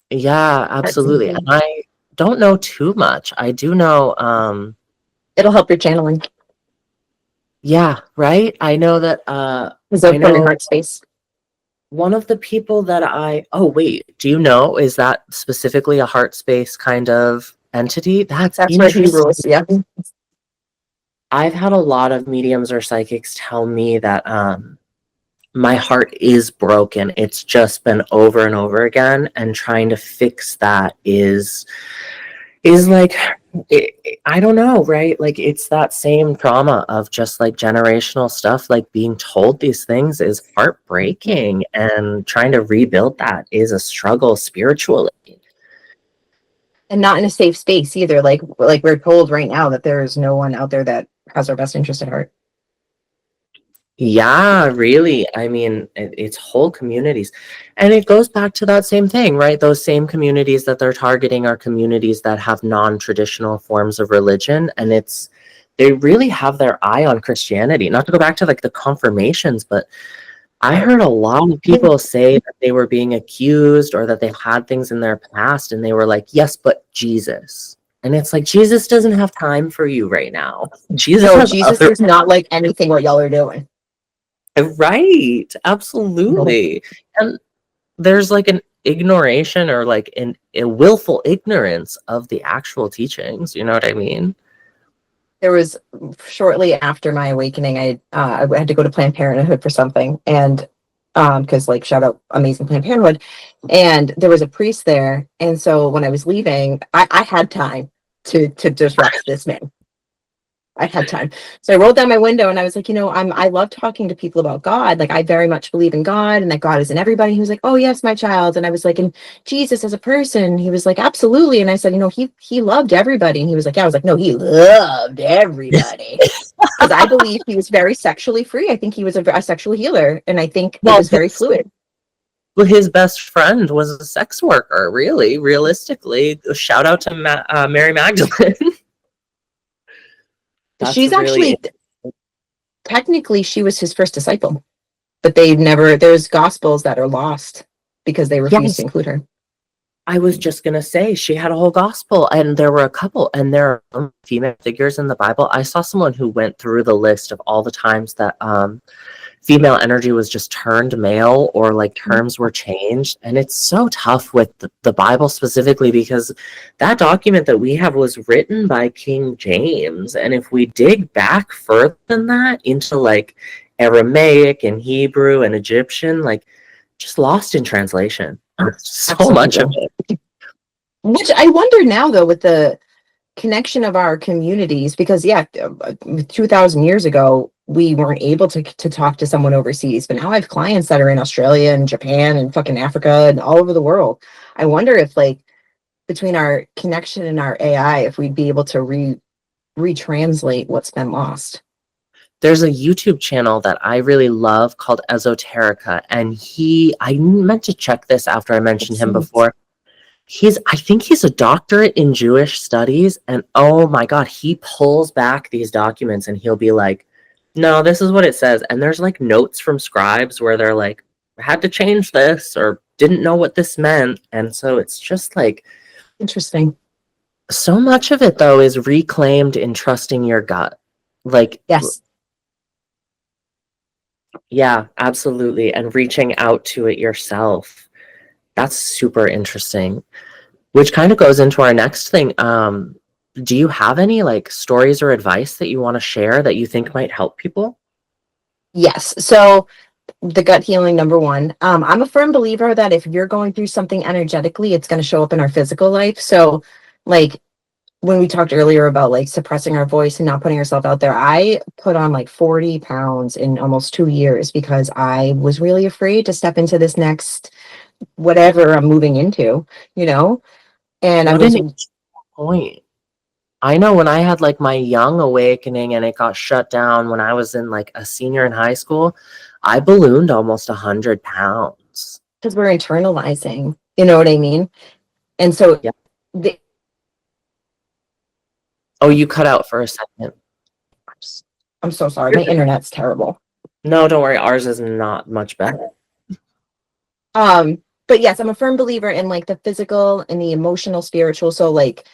Yeah, absolutely. And I don't know too much. I do know it'll help your channeling. Yeah, right? I know that I know heart space. One of the people that oh wait, do you know, is that specifically a heart space kind of entity? That's where he rules, yeah. I've had a lot of mediums or psychics tell me that my heart is broken. It's just been over and over again, and trying to fix that is like, I don't know, right? Like it's that same trauma of just like generational stuff, like being told these things is heartbreaking, and trying to rebuild that is a struggle spiritually. And not in a safe space either. Like we're told right now that there is no one out there that has our best interest at heart. Yeah, really. I mean, it's whole communities. And it goes back to that same thing, right? Those same communities that they're targeting are communities that have non-traditional forms of religion. And they really have their eye on Christianity. Not to go back to like the confirmations, but I heard a lot of people say that they were being accused or that they had things in their past and they were like, yes, but Jesus. And it's like, Jesus doesn't have time for you right now. Jesus No, has Jesus other. is not like anything what y'all are doing. Right, No. absolutely. And there's like an ignoration or like a willful ignorance of the actual teachings. You know what I mean? There was shortly after my awakening, I had to go to Planned Parenthood for something, and because like shout out amazing Planned Parenthood, and there was a priest there, and so when I was leaving, I had time to disrupt this man. I had time. So I rolled down my window and I was like, I love talking to people about God. Like I very much believe in God and that God is in everybody. He was like, oh yes, my child. And I was like, and Jesus as a person. He was like, absolutely. And I said, he loved everybody. And he was like, yeah. I was like, no, he loved everybody. Because I believe he was very sexually free. I think he was a sexual healer. And I think it Well, was very fluid. his best friend was a sex worker, really, realistically. Shout out to Mary Magdalene. That's She's really actually, technically, she was his first disciple. But there's gospels that are lost because they refuse to yes. include her. I was just gonna say she had a whole gospel, and there were a couple, and there are female figures in the Bible. I saw someone who went through the list of all the times that female energy was just turned male or like terms were changed, and it's so tough with the Bible specifically because that document that we have was written by King James, and if we dig back further than that into like Aramaic and Hebrew and Egyptian, like just lost in translation. So much of Absolutely. it. Which I wonder now, though, with the connection of our communities, because 2,000 years ago, we weren't able to talk to someone overseas, but now I have clients that are in Australia and Japan and fucking Africa and all over the world. I wonder if like between our connection and our AI, if we'd be able to retranslate what's been lost. There's a YouTube channel that I really love called Esoterica, and I meant to check this after I mentioned him before. I think he's a doctorate in Jewish studies, and oh my God, he pulls back these documents and he'll be like, no, this is what it says. And there's like notes from scribes where they're like, I had to change this or didn't know what this meant. And so it's just like, Interesting. so much of it though is reclaimed in trusting your gut. Like, Yes. yeah, absolutely. And reaching out to it yourself. That's super interesting. Which kind of goes into our next thing. Do you have any like stories or advice that you want to share that you think might help people? Yes. So the gut healing, number one. I'm a firm believer that if you're going through something energetically, it's going to show up in our physical life. So, like when we talked earlier about like suppressing our voice and not putting ourselves out there, I put on like 40 pounds in almost 2 years because I was really afraid to step into this next whatever I'm moving into, you know? And I What was, an point. I know when I had like my young awakening and it got shut down when I was in like a senior in high school, I ballooned almost 100 pounds. because we're internalizing, you know what I mean? And so Yeah. the, Oh, you cut out for a second. I'm so sorry. My internet's terrible. No, don't worry. Ours is not much better. But yes, I'm a firm believer in like the physical and the emotional, spiritual. So like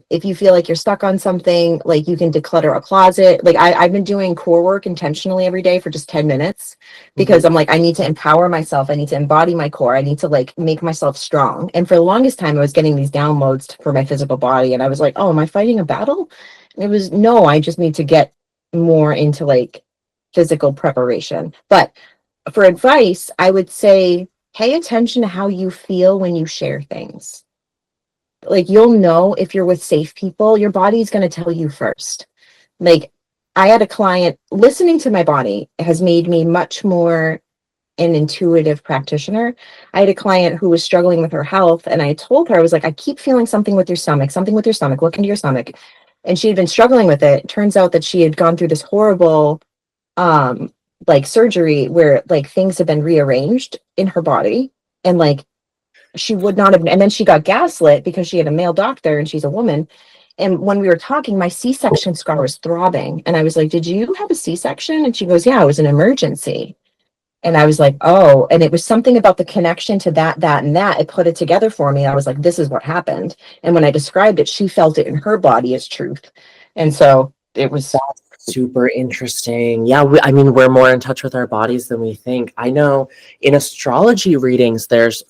if you feel like you're stuck on something, like you can declutter a closet. Like I've been doing core work intentionally every day for just 10 minutes because I'm like, I need to empower myself. I need to embody my core. I need to like make myself strong. And for the longest time, I was getting these downloads for my physical body. And I was like, oh, am I fighting a battle? And it was, no, I just need to get more into like physical preparation. But for advice, I would say, pay attention to how you feel when you share things. Like you'll know if you're with safe people, your body's going to tell you first. Like I had a client, listening to my body has made me much more an intuitive practitioner. I had a client who was struggling with her health and I told her, I was like, I keep feeling something with your stomach, something with your stomach, look into your stomach. And she had been struggling with it. Turns out that she had gone through this horrible like surgery where like things have been rearranged in her body, and like she would not have, and then she got gaslit because she had a male doctor and she's a woman. And when we were talking, my C-section scar was throbbing, and I was like, did you have a C-section? And she goes, yeah, it was an emergency. And I was like, oh, and it was something about the connection to that and that, it put it together for me. I was like, this is what happened. And when I described it, she felt it in her body as truth. And so it was super interesting. Yeah, I mean, we're more in touch with our bodies than we think. I know in astrology readings, there's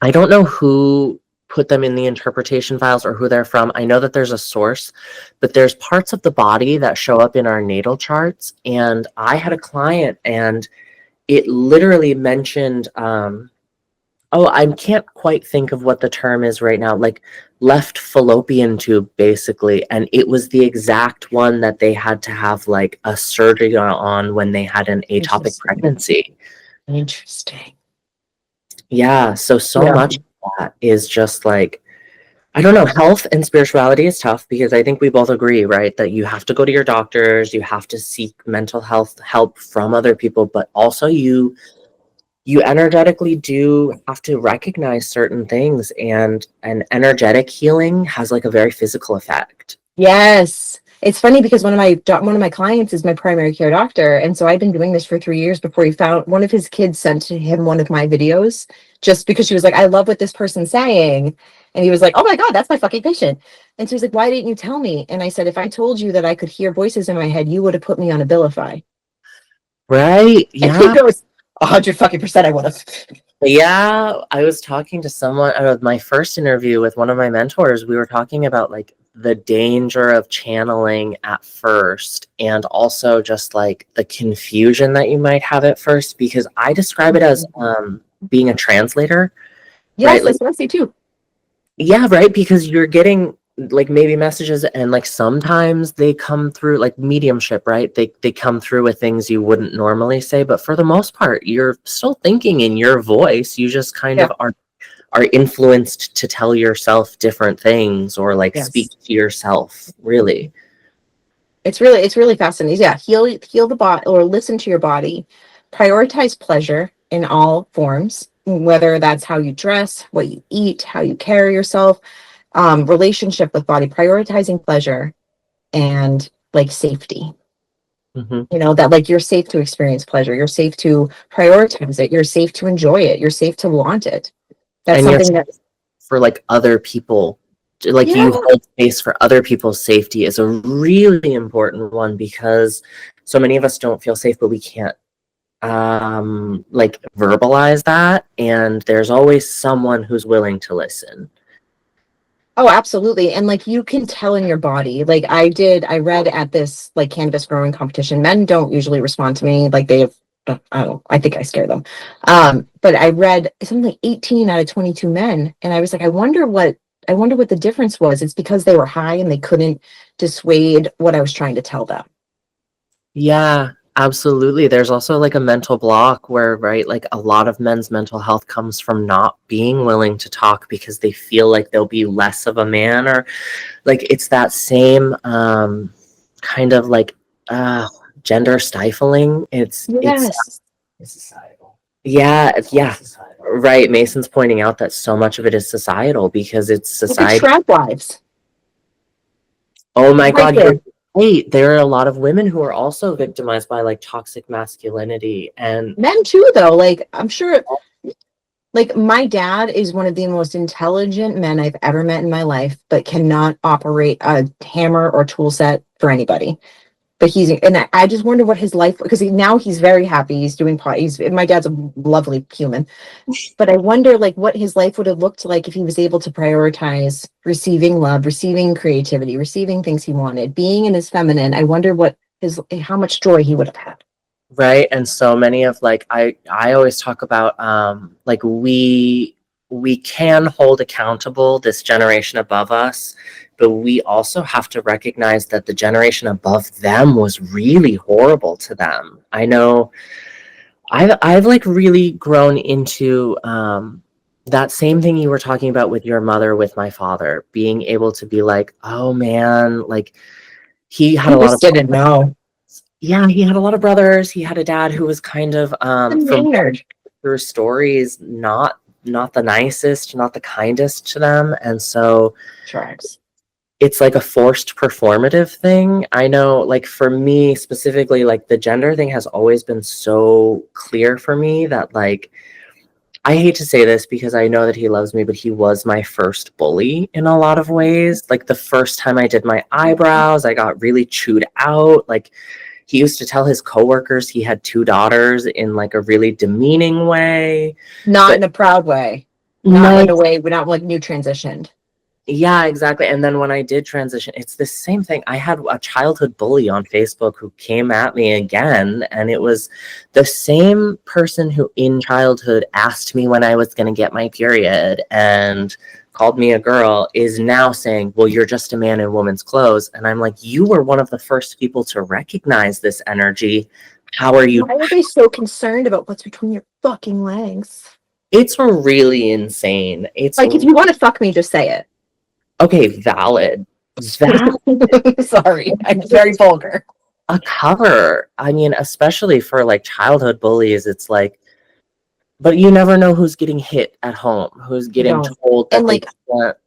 I don't know who put them in the interpretation files or who they're from. I know that there's a source, but there's parts of the body that show up in our natal charts. And I had a client, and it literally mentioned oh, I can't quite think of what the term is right now, like left fallopian tube, basically. And it was the exact one that they had to have like a surgery on when they had an atopic pregnancy. interesting. Yeah. So Yeah. much of that is just like, I don't know, health and spirituality is tough because I think we both agree, right? That you have to go to your doctors, you have to seek mental health help from other people, but also you energetically do have to recognize certain things, and an energetic healing has like a very physical effect. Yes. It's funny because one of my clients is my primary care doctor. And so I've been doing this for 3 years before he found one of his kids sent to him one of my videos just because she was like, I love what this person's saying. And he was like, oh my God, that's my fucking patient. And so he's like, why didn't you tell me? And I said, if I told you that I could hear voices in my head, you would have put me on Abilify. Right. And he Yeah. goes, 100% I would have. Yeah. I was talking to someone my first interview with one of my mentors. We were talking about like the danger of channeling at first, and also just like the confusion that you might have at first, because I describe it as being a translator. Yes, right? that's what I say too. Yeah, right. Because you're getting like maybe messages, and like sometimes they come through like mediumship, right? They come through with things you wouldn't normally say, but for the most part, you're still thinking in your voice. You just kind of are influenced to tell yourself different things, or like speak to yourself, really. It's really fascinating. Yeah, heal the body, or listen to your body. Prioritize pleasure in all forms, whether that's how you dress, what you eat, how you carry yourself, relationship with body, prioritizing pleasure and like safety. You know, that like you're safe to experience pleasure, you're safe to prioritize it, you're safe to enjoy it, you're safe to want it. That's And something that for like other people, like you hold space for other people's safety is a really important one, because so many of us don't feel safe, but we can't like verbalize that, and there's always someone who's willing to listen. Oh, absolutely. And like you can tell in your body. Like I read at this like cannabis growing competition. Men don't usually respond to me. Like they have, I don't, I think I scare them. But I read something like 18 out of 22 men. And I was like, I wonder what the difference was. It's because they were high and they couldn't dissuade what I was trying to tell them. Yeah, absolutely. There's also like a mental block where, right, like a lot of men's mental health comes from not being willing to talk because they feel like they'll be less of a man, or like it's that same kind of like gender stifling. It's societal. Yeah, right. Mason's pointing out that so much of it is societal, because it's society. Look at trap wives. Oh my God, you're right. There are a lot of women who are also victimized by like toxic masculinity, and men too, though. Like I'm sure, like my dad is one of the most intelligent men I've ever met in my life, but cannot operate a hammer or tool set for anybody. But I just wonder what his life, because now he's very happy. He's doing pot. My dad's a lovely human, but I wonder like what his life would have looked like if he was able to prioritize receiving love, receiving creativity, receiving things he wanted, being in his feminine. I wonder how much joy he would have had. right. And so many of like I always talk about like we can hold accountable this generation above us, but we also have to recognize that the generation above them was really horrible to them. I know I've like really grown into that same thing you were talking about with your mother, with my father, being able to be like, oh man, like he had a lot of didn't know. Yeah, he had a lot of brothers. He had a dad who was kind of from Maynard. their stories, not the nicest, not the kindest to them. And so Tracks. it's like a forced performative thing. I know, like for me specifically, like the gender thing has always been so clear for me that like I hate to say this because I know that he loves me, but he was my first bully in a lot of ways. Like the first time I did my eyebrows, I got really chewed out. Like he used to tell his coworkers he had 2 daughters in like a really demeaning way. Not But in a proud way. Not no, in a way, not like new transitioned. yeah, exactly. And then when I did transition, it's the same thing. I had a childhood bully on Facebook who came at me again, and it was the same person who in childhood asked me when I was going to get my period and called me a girl is now saying, well, you're just a man in woman's clothes. And I'm like, you were one of the first people to recognize this energy. How are you? Why are they so concerned about what's between your fucking legs? It's really insane. It's Like, if you want to fuck me, just say it. okay, valid. Sorry, I'm very vulgar. A cover. I mean, especially for like childhood bullies, it's like, but you never know who's getting hit at home, who's getting don't. told that And, they like- can't.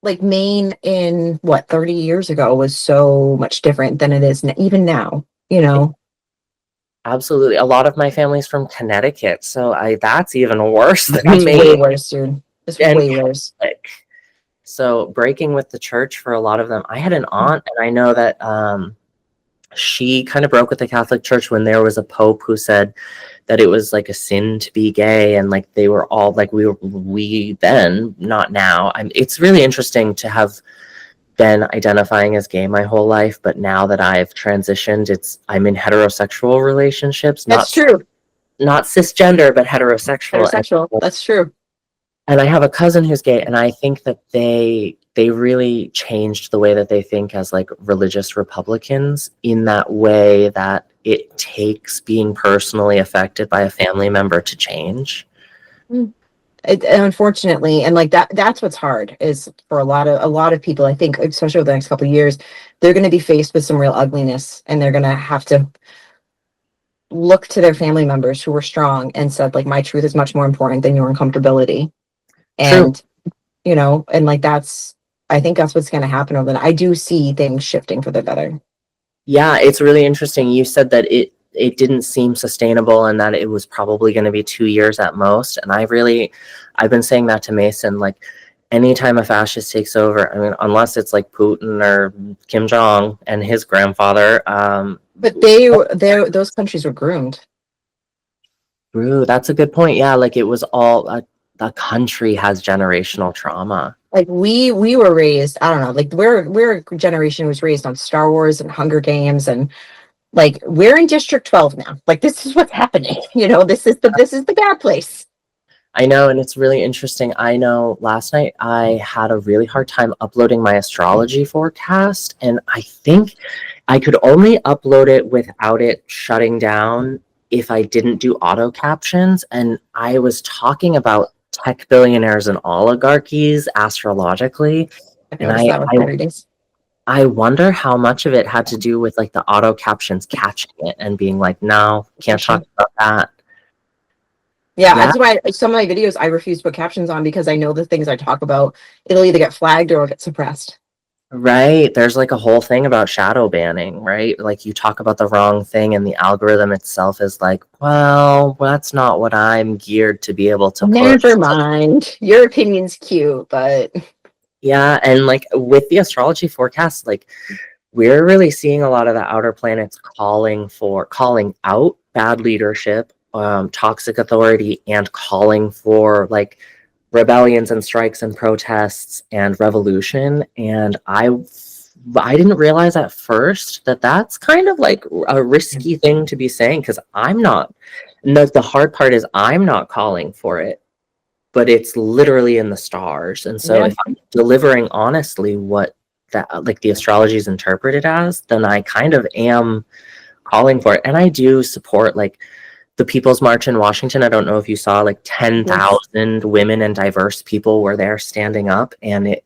Like Maine in what 30 years ago was so much different than it is even now, you know. Absolutely. A lot of my family's from Connecticut, so that's even worse than That's me. way worse, dude. It's And way worse. Catholic. So breaking with the church for a lot of them. I had an aunt, and I know that she kind of broke with the Catholic Church when there was a pope who said that it was like a sin to be gay, and like they were all like we then, not now. It's really interesting to have been identifying as gay my whole life, but now that I've transitioned, I'm in heterosexual relationships. That's true. Not cisgender, but heterosexual. Heterosexual. That's true. And I have a cousin who's gay, and I think that they really changed the way that they think as like religious Republicans in that way that it takes being personally affected by a family member to change. Unfortunately, and like that's what's hard is for a lot of people, I think, especially over the next couple of years, they're going to be faced with some real ugliness, and they're going to have to look to their family members who were strong and said, like, my truth is much more important than your uncomfortability. And you know, and like I think that's what's going to happen over I do see things shifting for the better. Yeah, it's really interesting. You said that it didn't seem sustainable and that it was probably going to be 2 years at most. And I've been saying that to Mason, like anytime a fascist takes over, I mean, unless it's like Putin or Kim Jong and his grandfather. But those countries were groomed. Ooh, that's a good point. Yeah, like it was all the country has generational trauma. Like we were raised, I don't know, like we're a generation was raised on Star Wars and Hunger Games, and like we're in District 12 now. Like this is what's happening. You know, this is the bad place. I know, and it's really interesting. I know last night I had a really hard time uploading my astrology forecast, and I think I could only upload it without it shutting down if I didn't do auto captions. And I was talking about tech billionaires and oligarchies astrologically. I've And noticed that with Saturdays. I wonder how much of it had to do with like the auto captions catching it and being like, no, can't talk about that. Yeah, that's why some of my videos I refuse to put captions on, because I know the things I talk about, it'll either get flagged or it'll get suppressed. Right. There's like a whole thing about shadow banning, right? Like you talk about the wrong thing and the algorithm itself is like, well, that's not what I'm geared to be able to push. Never mind. Your opinion's cute, but yeah, and like with the astrology forecast, like we're really seeing a lot of the outer planets calling out bad leadership, toxic authority, and calling for like rebellions and strikes and protests and revolution. And I didn't realize at first that that's kind of like a risky thing to be saying, because I'm not. The hard part is I'm not calling for it, but it's literally in the stars. And so if I'm delivering honestly what that like the astrology is interpreted as, then I kind of am calling for it. And I do support like the People's March in Washington. I don't know if you saw, like 10,000 women and diverse people were there standing up, and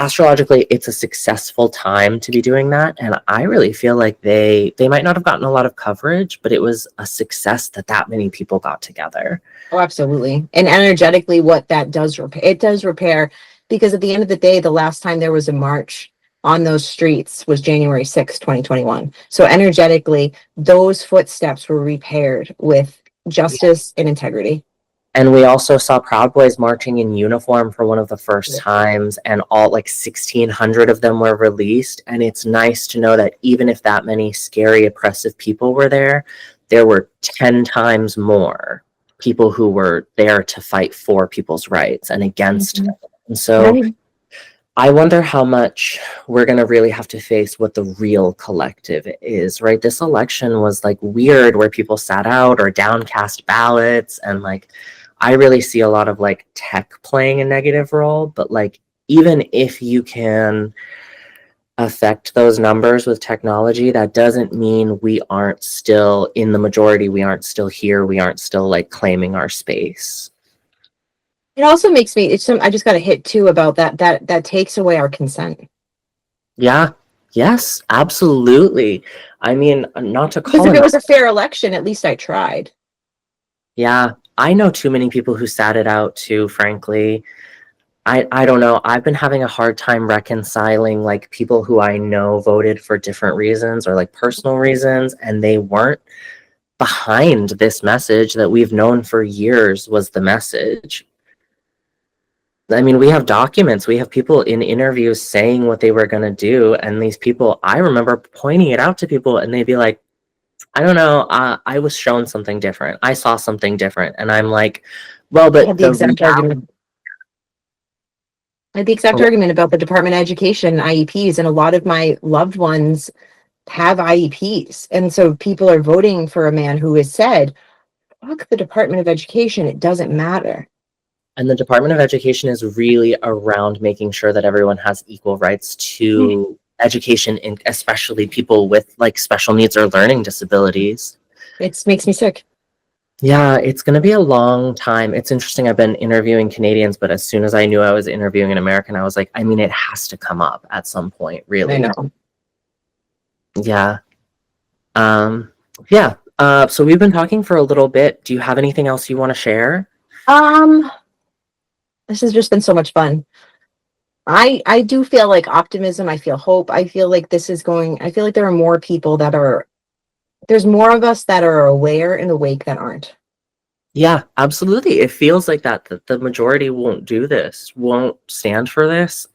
astrologically, it's a successful time to be doing that. And I really feel like they might not have gotten a lot of coverage, but it was a success that many people got together. Oh, absolutely. And energetically, what that does repair, it does repair, because at the end of the day, the last time there was a march on those streets was January 6th, 2021. So energetically, those footsteps were repaired with justice and integrity. And we also saw Proud Boys marching in uniform for one of the first times, and all like 1,600 of them were released. And it's nice to know that even if that many scary, oppressive people were there were 10 times more people who were there to fight for people's rights and against them. And so Right. I wonder how much we're going to really have to face what the real collective is, right? This election was like weird, where people sat out or downcast ballots, and like I really see a lot of like tech playing a negative role, but like even if you can affect those numbers with technology, that doesn't mean we aren't still in the majority, we aren't still here, we aren't still like claiming our space. It also makes me, I just got a hit too about that takes away our consent. Yeah. Yes, absolutely. I mean, not to Because call if it. it was a fair election, at least I tried. Yeah, I know too many people who sat it out too, frankly. I don't know. I've been having a hard time reconciling like people who I know voted for different reasons or like personal reasons, and they weren't behind this message that we've known for years was the message. I mean, we have documents, we have people in interviews saying what they were going to do, and these people, I remember pointing it out to people, and they'd be like, I don't know, I was shown something different. I saw something different. And I'm like, well, I but had the exact argument. I had the exact argument about the Department of Education IEPs, and a lot of my loved ones have IEPs. And so people are voting for a man who has said, fuck the Department of Education, it doesn't matter. And the Department of Education is really around making sure that everyone has equal rights to education, and especially people with like special needs or learning disabilities. It makes me sick. Yeah, it's going to be a long time. It's interesting. I've been interviewing Canadians, but as soon as I knew I was interviewing an American, I was like, I mean, it has to come up at some point, really. I know. Yeah. Yeah. So we've been talking for a little bit. Do you have anything else you want to share? This has just been so much fun. I do feel like optimism. I feel hope. I feel like I feel like there are more people there's more of us that are aware and awake that aren't. Yeah, absolutely. It feels like that the majority won't do this, won't stand for this.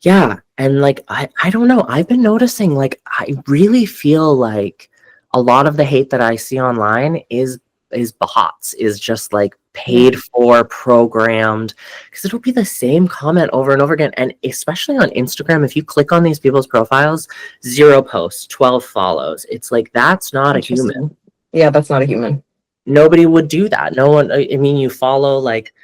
Yeah, and like I don't know. I've been noticing like I really feel like a lot of the hate that I see online is bots, is just like paid for, programmed, because it'll be the same comment over and over again. And especially on Instagram, if you click on these people's profiles, 0 posts, 12 follows. It's like that's not a human. Yeah, that's not a human. Nobody would do that. No one, I mean, you follow like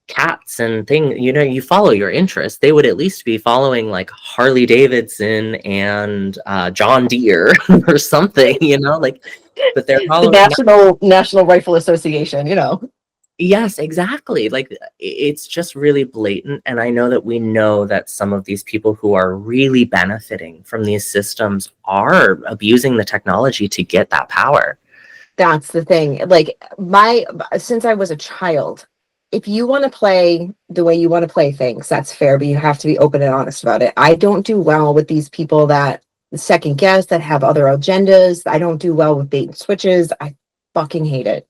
cats and things, you know, you follow your interests. They would at least be following like Harley Davidson and John Deere or something, you know, like, but they're following The National Rifle Association, you know. Yes, exactly. Like it's just really blatant. And I know that we know that some of these people who are really benefiting from these systems are abusing the technology to get that power. That's the thing. Like since I was a child, if you want to play the way you want to play things, that's fair, but you have to be open and honest about it. I don't do well with these people that second guess, that have other agendas. I don't do well with bait and switches. I fucking hate it.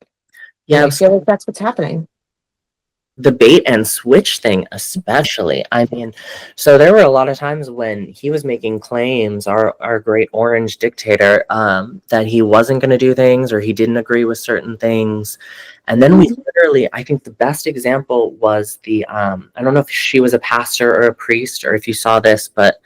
Yeah, and I feel like that's what's happening. The bait and switch thing, especially. I mean, so there were a lot of times when he was making claims, our great orange dictator, that he wasn't going to do things or he didn't agree with certain things. And then we literally, I think the best example was I don't know if she was a pastor or a priest or if you saw this, but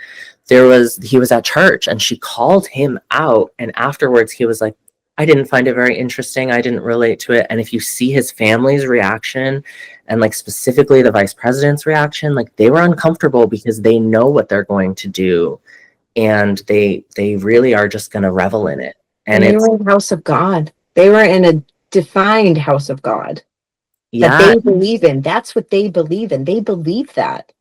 he was at church and she called him out. And afterwards he was like, I didn't find it very interesting. I didn't relate to it. And if you see his family's reaction and like specifically the vice president's reaction, like they were uncomfortable because they know what they're going to do. And they really are just going to revel in it. And they were in the house of God. They were in a defined house of God that they believe in. That's what they believe in. They believe that.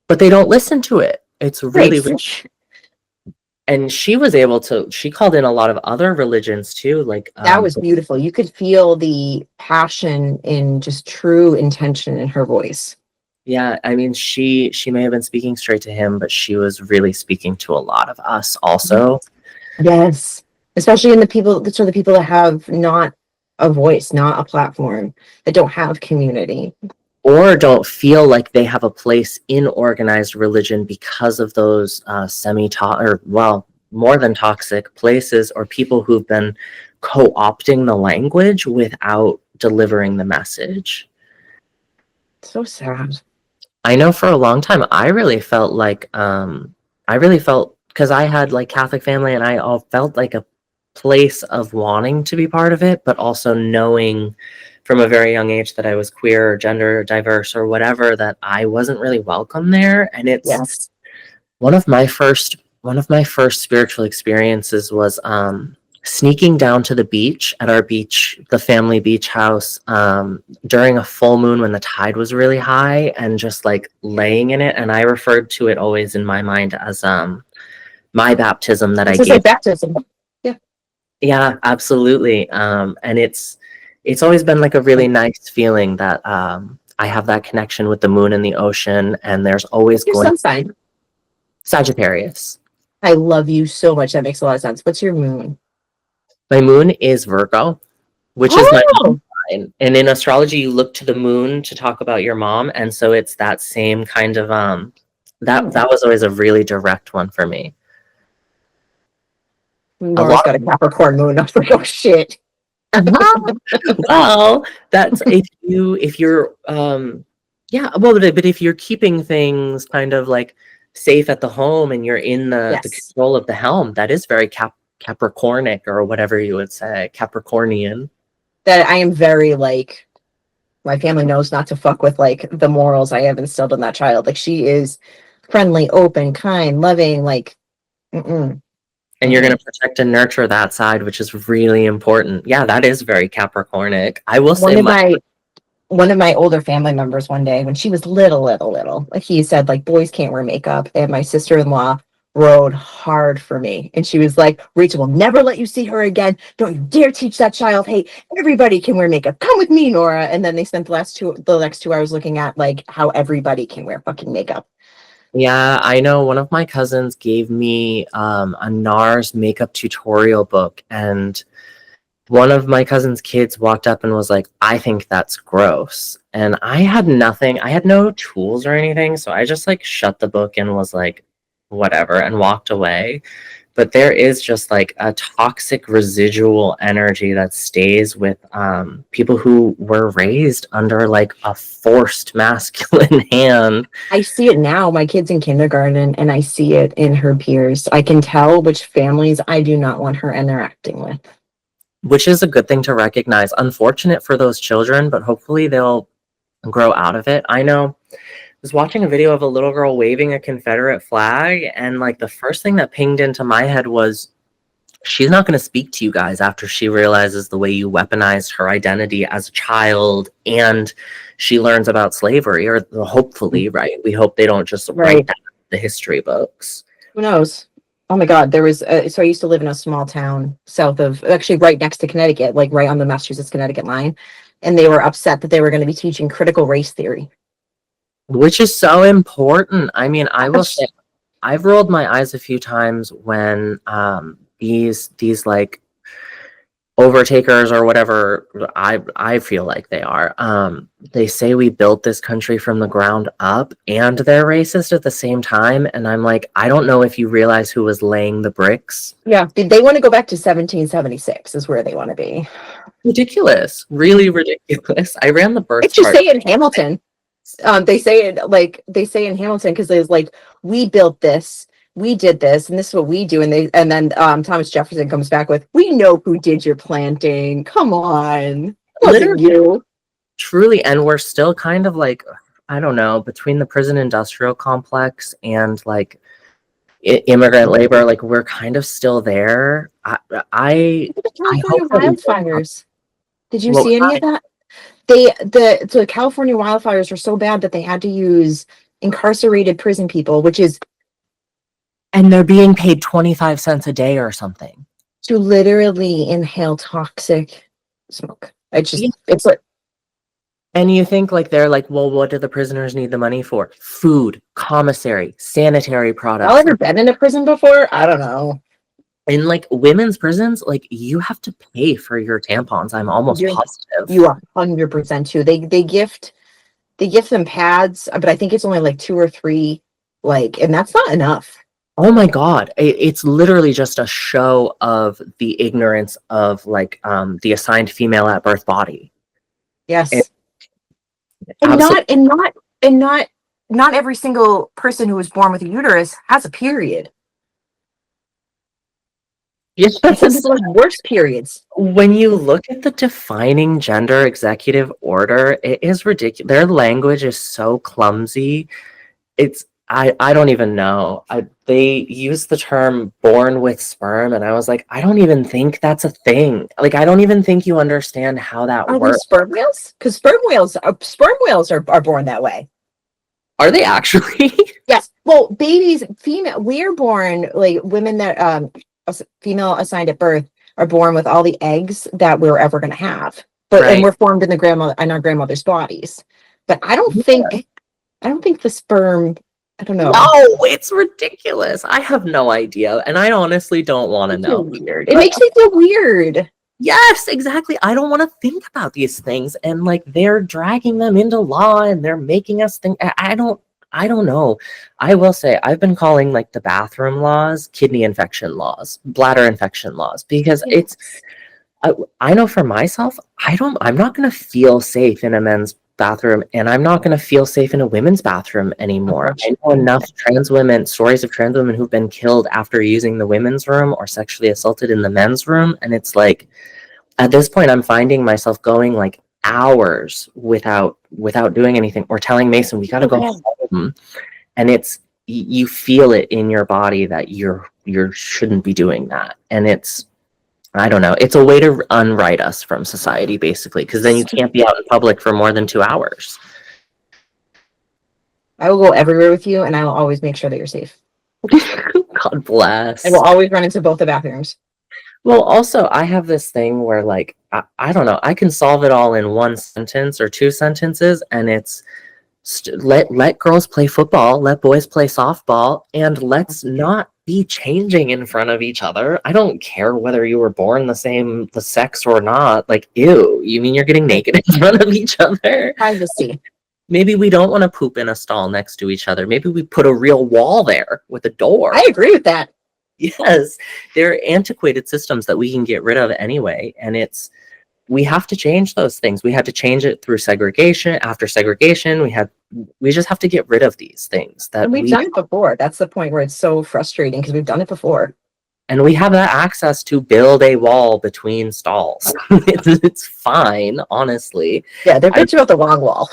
but they don't listen to it. It's really, Right. and she called in a lot of other religions too, like That was beautiful. You could feel the passion in just true intention in her voice. yeah, I mean, she may have been speaking straight to him, but she was really speaking to a lot of us also. Yes. Especially in the people that have not a voice, not a platform, that don't have community. Or don't feel like they have a place in organized religion because of those more than toxic places, or people who've been co-opting the language without delivering the message. So sad. I know for a long time, I really felt because I had like Catholic family, and I all felt like a place of wanting to be part of it, but also knowing from a very young age that I was queer or gender diverse or whatever, that I wasn't really welcome there. And it's Yes. one of my first spiritual experiences was sneaking down to the beach at the family beach house, during a full moon when the tide was really high, and just like laying in it. And I referred to it always in my mind as my baptism that I It's just gave. like baptism. Yeah, absolutely. And it's always been like a really nice feeling that I have that connection with the moon and the ocean, and there's always Your going sun sign. Sagittarius. I love you so much. That makes a lot of sense. What's your moon? My moon is Virgo, which is my Oh, mom's sign. And in astrology, you look to the moon to talk about your mom, and so it's that same kind of that was always a really direct one for me. Laura's got a Capricorn moon. I was like, oh shit. Well, that's if you're yeah, well, but if you're keeping things kind of like safe at the home, and you're in the Yes. control of the helm, that is very Capricornic, or whatever you would say, Capricornian. That I am very like, my family knows not to fuck with like the morals I have instilled in that child. Like she is friendly, open, kind, loving, like And you're going to protect and nurture that side, which is really important. Yeah, that is very Capricornic. I will say one of my older family members one day when she was little, like he said, like boys can't wear makeup. And my sister-in-law rode hard for me. And she was like, Rachel will never let you see her again. Don't you dare teach that child. Hey, everybody can wear makeup. Come with me, Nora. And then they spent the next 2 hours looking at like how everybody can wear fucking makeup. Yeah, I know one of my cousins gave me a NARS makeup tutorial book, and one of my cousin's kids walked up and was like, I think that's gross. And I had no tools or anything, so I just like shut the book and was like, whatever, and walked away. But there is just like a toxic residual energy that stays with people who were raised under like a forced masculine hand. I see it now. My kid's in kindergarten and I see it in her peers. I can tell which families I do not want her interacting with. Which is a good thing to recognize. Unfortunate for those children, but hopefully they'll grow out of it. I know I was watching a video of a little girl waving a Confederate flag, and like the first thing that pinged into my head was, she's not going to speak to you guys after she realizes the way you weaponized her identity as a child, and she learns about slavery, or hopefully, right? We hope they don't just write that in the history books. Who knows? Oh my God, there was, so I used to live in a small town actually right next to Connecticut, like right on the Massachusetts-Connecticut line. And they were upset that they were going to be teaching critical race theory. Which is so important. I mean, I will say, I've rolled my eyes a few times when these like overtakers or whatever I feel like they are, they say we built this country from the ground up, and they're racist at the same time. And I'm like, I don't know if you realize who was laying the bricks. Yeah, they want to go back to 1776 is where they want to be. Ridiculous. Really ridiculous. I ran the birth It's just chart. say in Hamilton. They say in Hamilton because there's like, we built this, we did this, and this is what we do. And then Thomas Jefferson comes back with, we know who did your planting. Come on. Literally, you. Truly. And we're still kind of like, I don't know, between the prison industrial complex and like immigrant labor, like we're kind of still there. I hope wildfires. Did you see any of that? The California wildfires were so bad that they had to use incarcerated prison people, which is And they're being paid 25 cents a day or something. to literally inhale toxic smoke. It's like, And you think like they're like, well, what do the prisoners need the money for? Food, commissary, sanitary y'all products. ever been in a prison before? I don't know. In like women's prisons, like you have to pay for your tampons. I'm almost You're- positive. You are 100% too. They gift them pads, but I think it's only like 2 or 3, like, and that's not enough. Oh my God. It's literally just a show of the ignorance of like the assigned female at birth body. Yes. It- And Absolutely. not every single person who was born with a uterus has a period. Yes. Some people have worse periods. When you look at the defining gender executive order, it is ridiculous. Their language is so clumsy. I don't even know. They use the term born with sperm, and I was like, I don't even think that's a thing. Like, I don't even think you understand how that Are we works. sperm whales? Because sperm whales are born that way. Are they actually? Yes. Well, babies, female, we're born like women that female assigned at birth are born with all the eggs that we're ever going to have. But Right. and we're formed in our grandmother's bodies. But I don't think the sperm. I don't know. No, it's ridiculous. I have no idea, and I honestly don't want to It makes me know. feel weird. It makes me feel weird. Yes, exactly. I don't want to think about these things, and like they're dragging them into law and they're making us think. I don't know. I will say I've been calling like the bathroom laws kidney infection laws, bladder infection laws, because it's I know for myself, I'm not going to feel safe in a men's bathroom, and I'm not going to feel safe in a women's bathroom anymore. I know enough stories of trans women who've been killed after using the women's room or sexually assaulted in the men's room. And it's like, at this point, I'm finding myself going like hours without doing anything, or telling Mason, we got to go home. And you feel it in your body that you shouldn't be doing that. And I don't know. It's a way to unwrite us from society, basically, because then you can't be out in public for more than 2 hours. I will go everywhere with you, and I will always make sure that you're safe. God bless. I will always run into both the bathrooms. Well, also, I have this thing where, like, I don't know, I can solve it all in one sentence or 2 sentences, and it's let girls play football, let boys play softball, and let's not be changing in front of each other. I don't care whether you were born the sex or not. Like, ew, you mean you're getting naked in front of each other? Privacy. Maybe we don't want to poop in a stall next to each other. Maybe we put a real wall there with a door. I agree with that. Yes, they're antiquated systems that we can get rid of anyway, and we have to change those things. We had to change it through segregation. After segregation, we just have to get rid of these things that And we've done it before. That's the point where it's so frustrating, because we've done it before. and we have that access to build a wall between stalls. It's fine, honestly. Yeah, they're built about the wrong wall.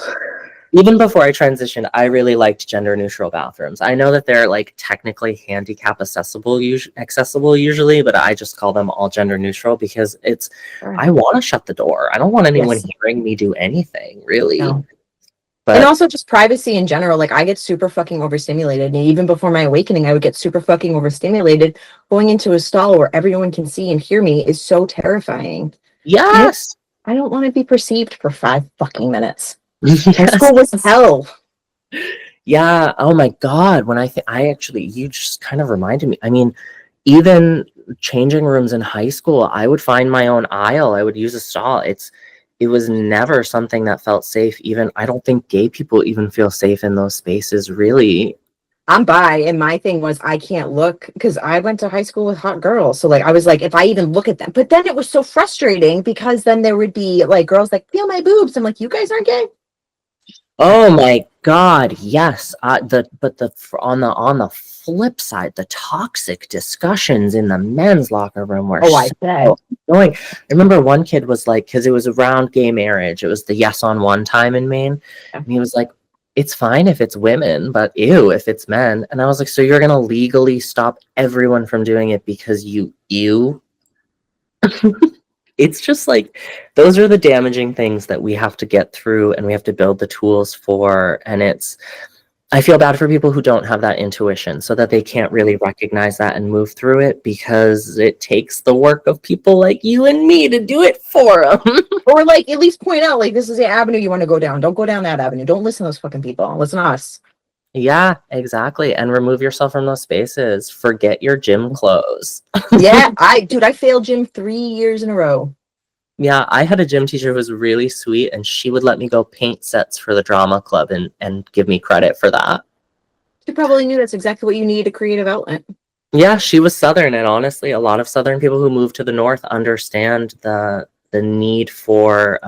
Even before I transitioned, I really liked gender neutral bathrooms. I know that they're like technically handicap accessible usually, but I just call them all gender neutral because I want to shut the door. I don't want anyone hearing me do anything, really. No. But, and also just privacy in general. Like, I get super fucking overstimulated. And even before my awakening, I would get super fucking overstimulated. Going into a stall where everyone can see and hear me is so terrifying. yes. I don't want to be perceived for 5 fucking minutes. Yes. School was hell. Yeah. Oh my God. When you just kind of reminded me. I mean, even changing rooms in high school, I would find my own aisle. I would use a stall. It was never something that felt safe. Even I don't think gay people even feel safe in those spaces, really. I'm bi, and my thing was I can't look, because I went to high school with hot girls. So like I was like, if I even look at them, but then it was so frustrating because then there would be like girls like, feel my boobs. I'm like, you guys aren't gay. Oh my God, yes. On the flip side, the toxic discussions in the men's locker room were I said. annoying. I remember one kid was like, because it was around gay marriage, it was the yes on one time in Maine, and he was like, it's fine if it's women, but ew if it's men. And I was like, so you're gonna legally stop everyone from doing it because you ew? It's just like, those are the damaging things that we have to get through, and we have to build the tools for. And I feel bad for people who don't have that intuition, so that they can't really recognize that and move through it, because it takes the work of people like you and me to do it for them. Or like at least point out, like, this is the avenue you want to go down. Don't go down that avenue. Don't listen to those fucking people. Listen to us. Yeah, exactly. And remove yourself from those spaces. Forget your gym clothes. Yeah, I failed gym 3 years in a row. Yeah, I had a gym teacher who was really sweet, and she would let me go paint sets for the drama club and give me credit for that. She probably knew that's exactly what you need, a creative outlet. Yeah, she was Southern, and honestly, a lot of Southern people who move to the North understand the need for,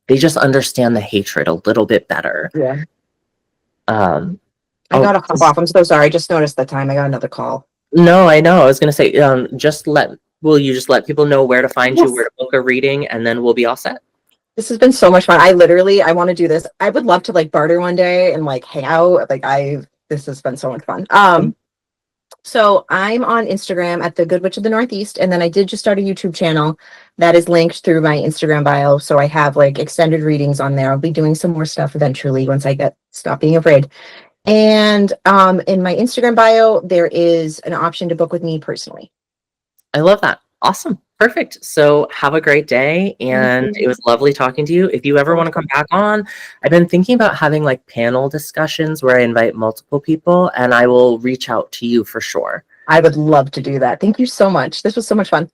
they just understand the hatred a little bit better. Yeah. I got to hop off. I'm so sorry. I just noticed the time. I got another call. No, I know. I was going to say, will you just let people know where to find Yes. you, where to book a reading, and then we'll be all set. This has been so much fun. I want to do this. I would love to like barter one day and like hang out. This has been so much fun. So I'm on Instagram at the Good Witch of the Northeast. And then I did just start a YouTube channel that is linked through my Instagram bio. So I have like extended readings on there. I'll be doing some more stuff eventually once I stop being afraid. And in my Instagram bio, there is an option to book with me personally. I love that. Awesome. Perfect. So have a great day. And it was lovely talking to you. If you ever want to come back on, I've been thinking about having like panel discussions where I invite multiple people, and I will reach out to you for sure. I would love to do that. Thank you so much. This was so much fun.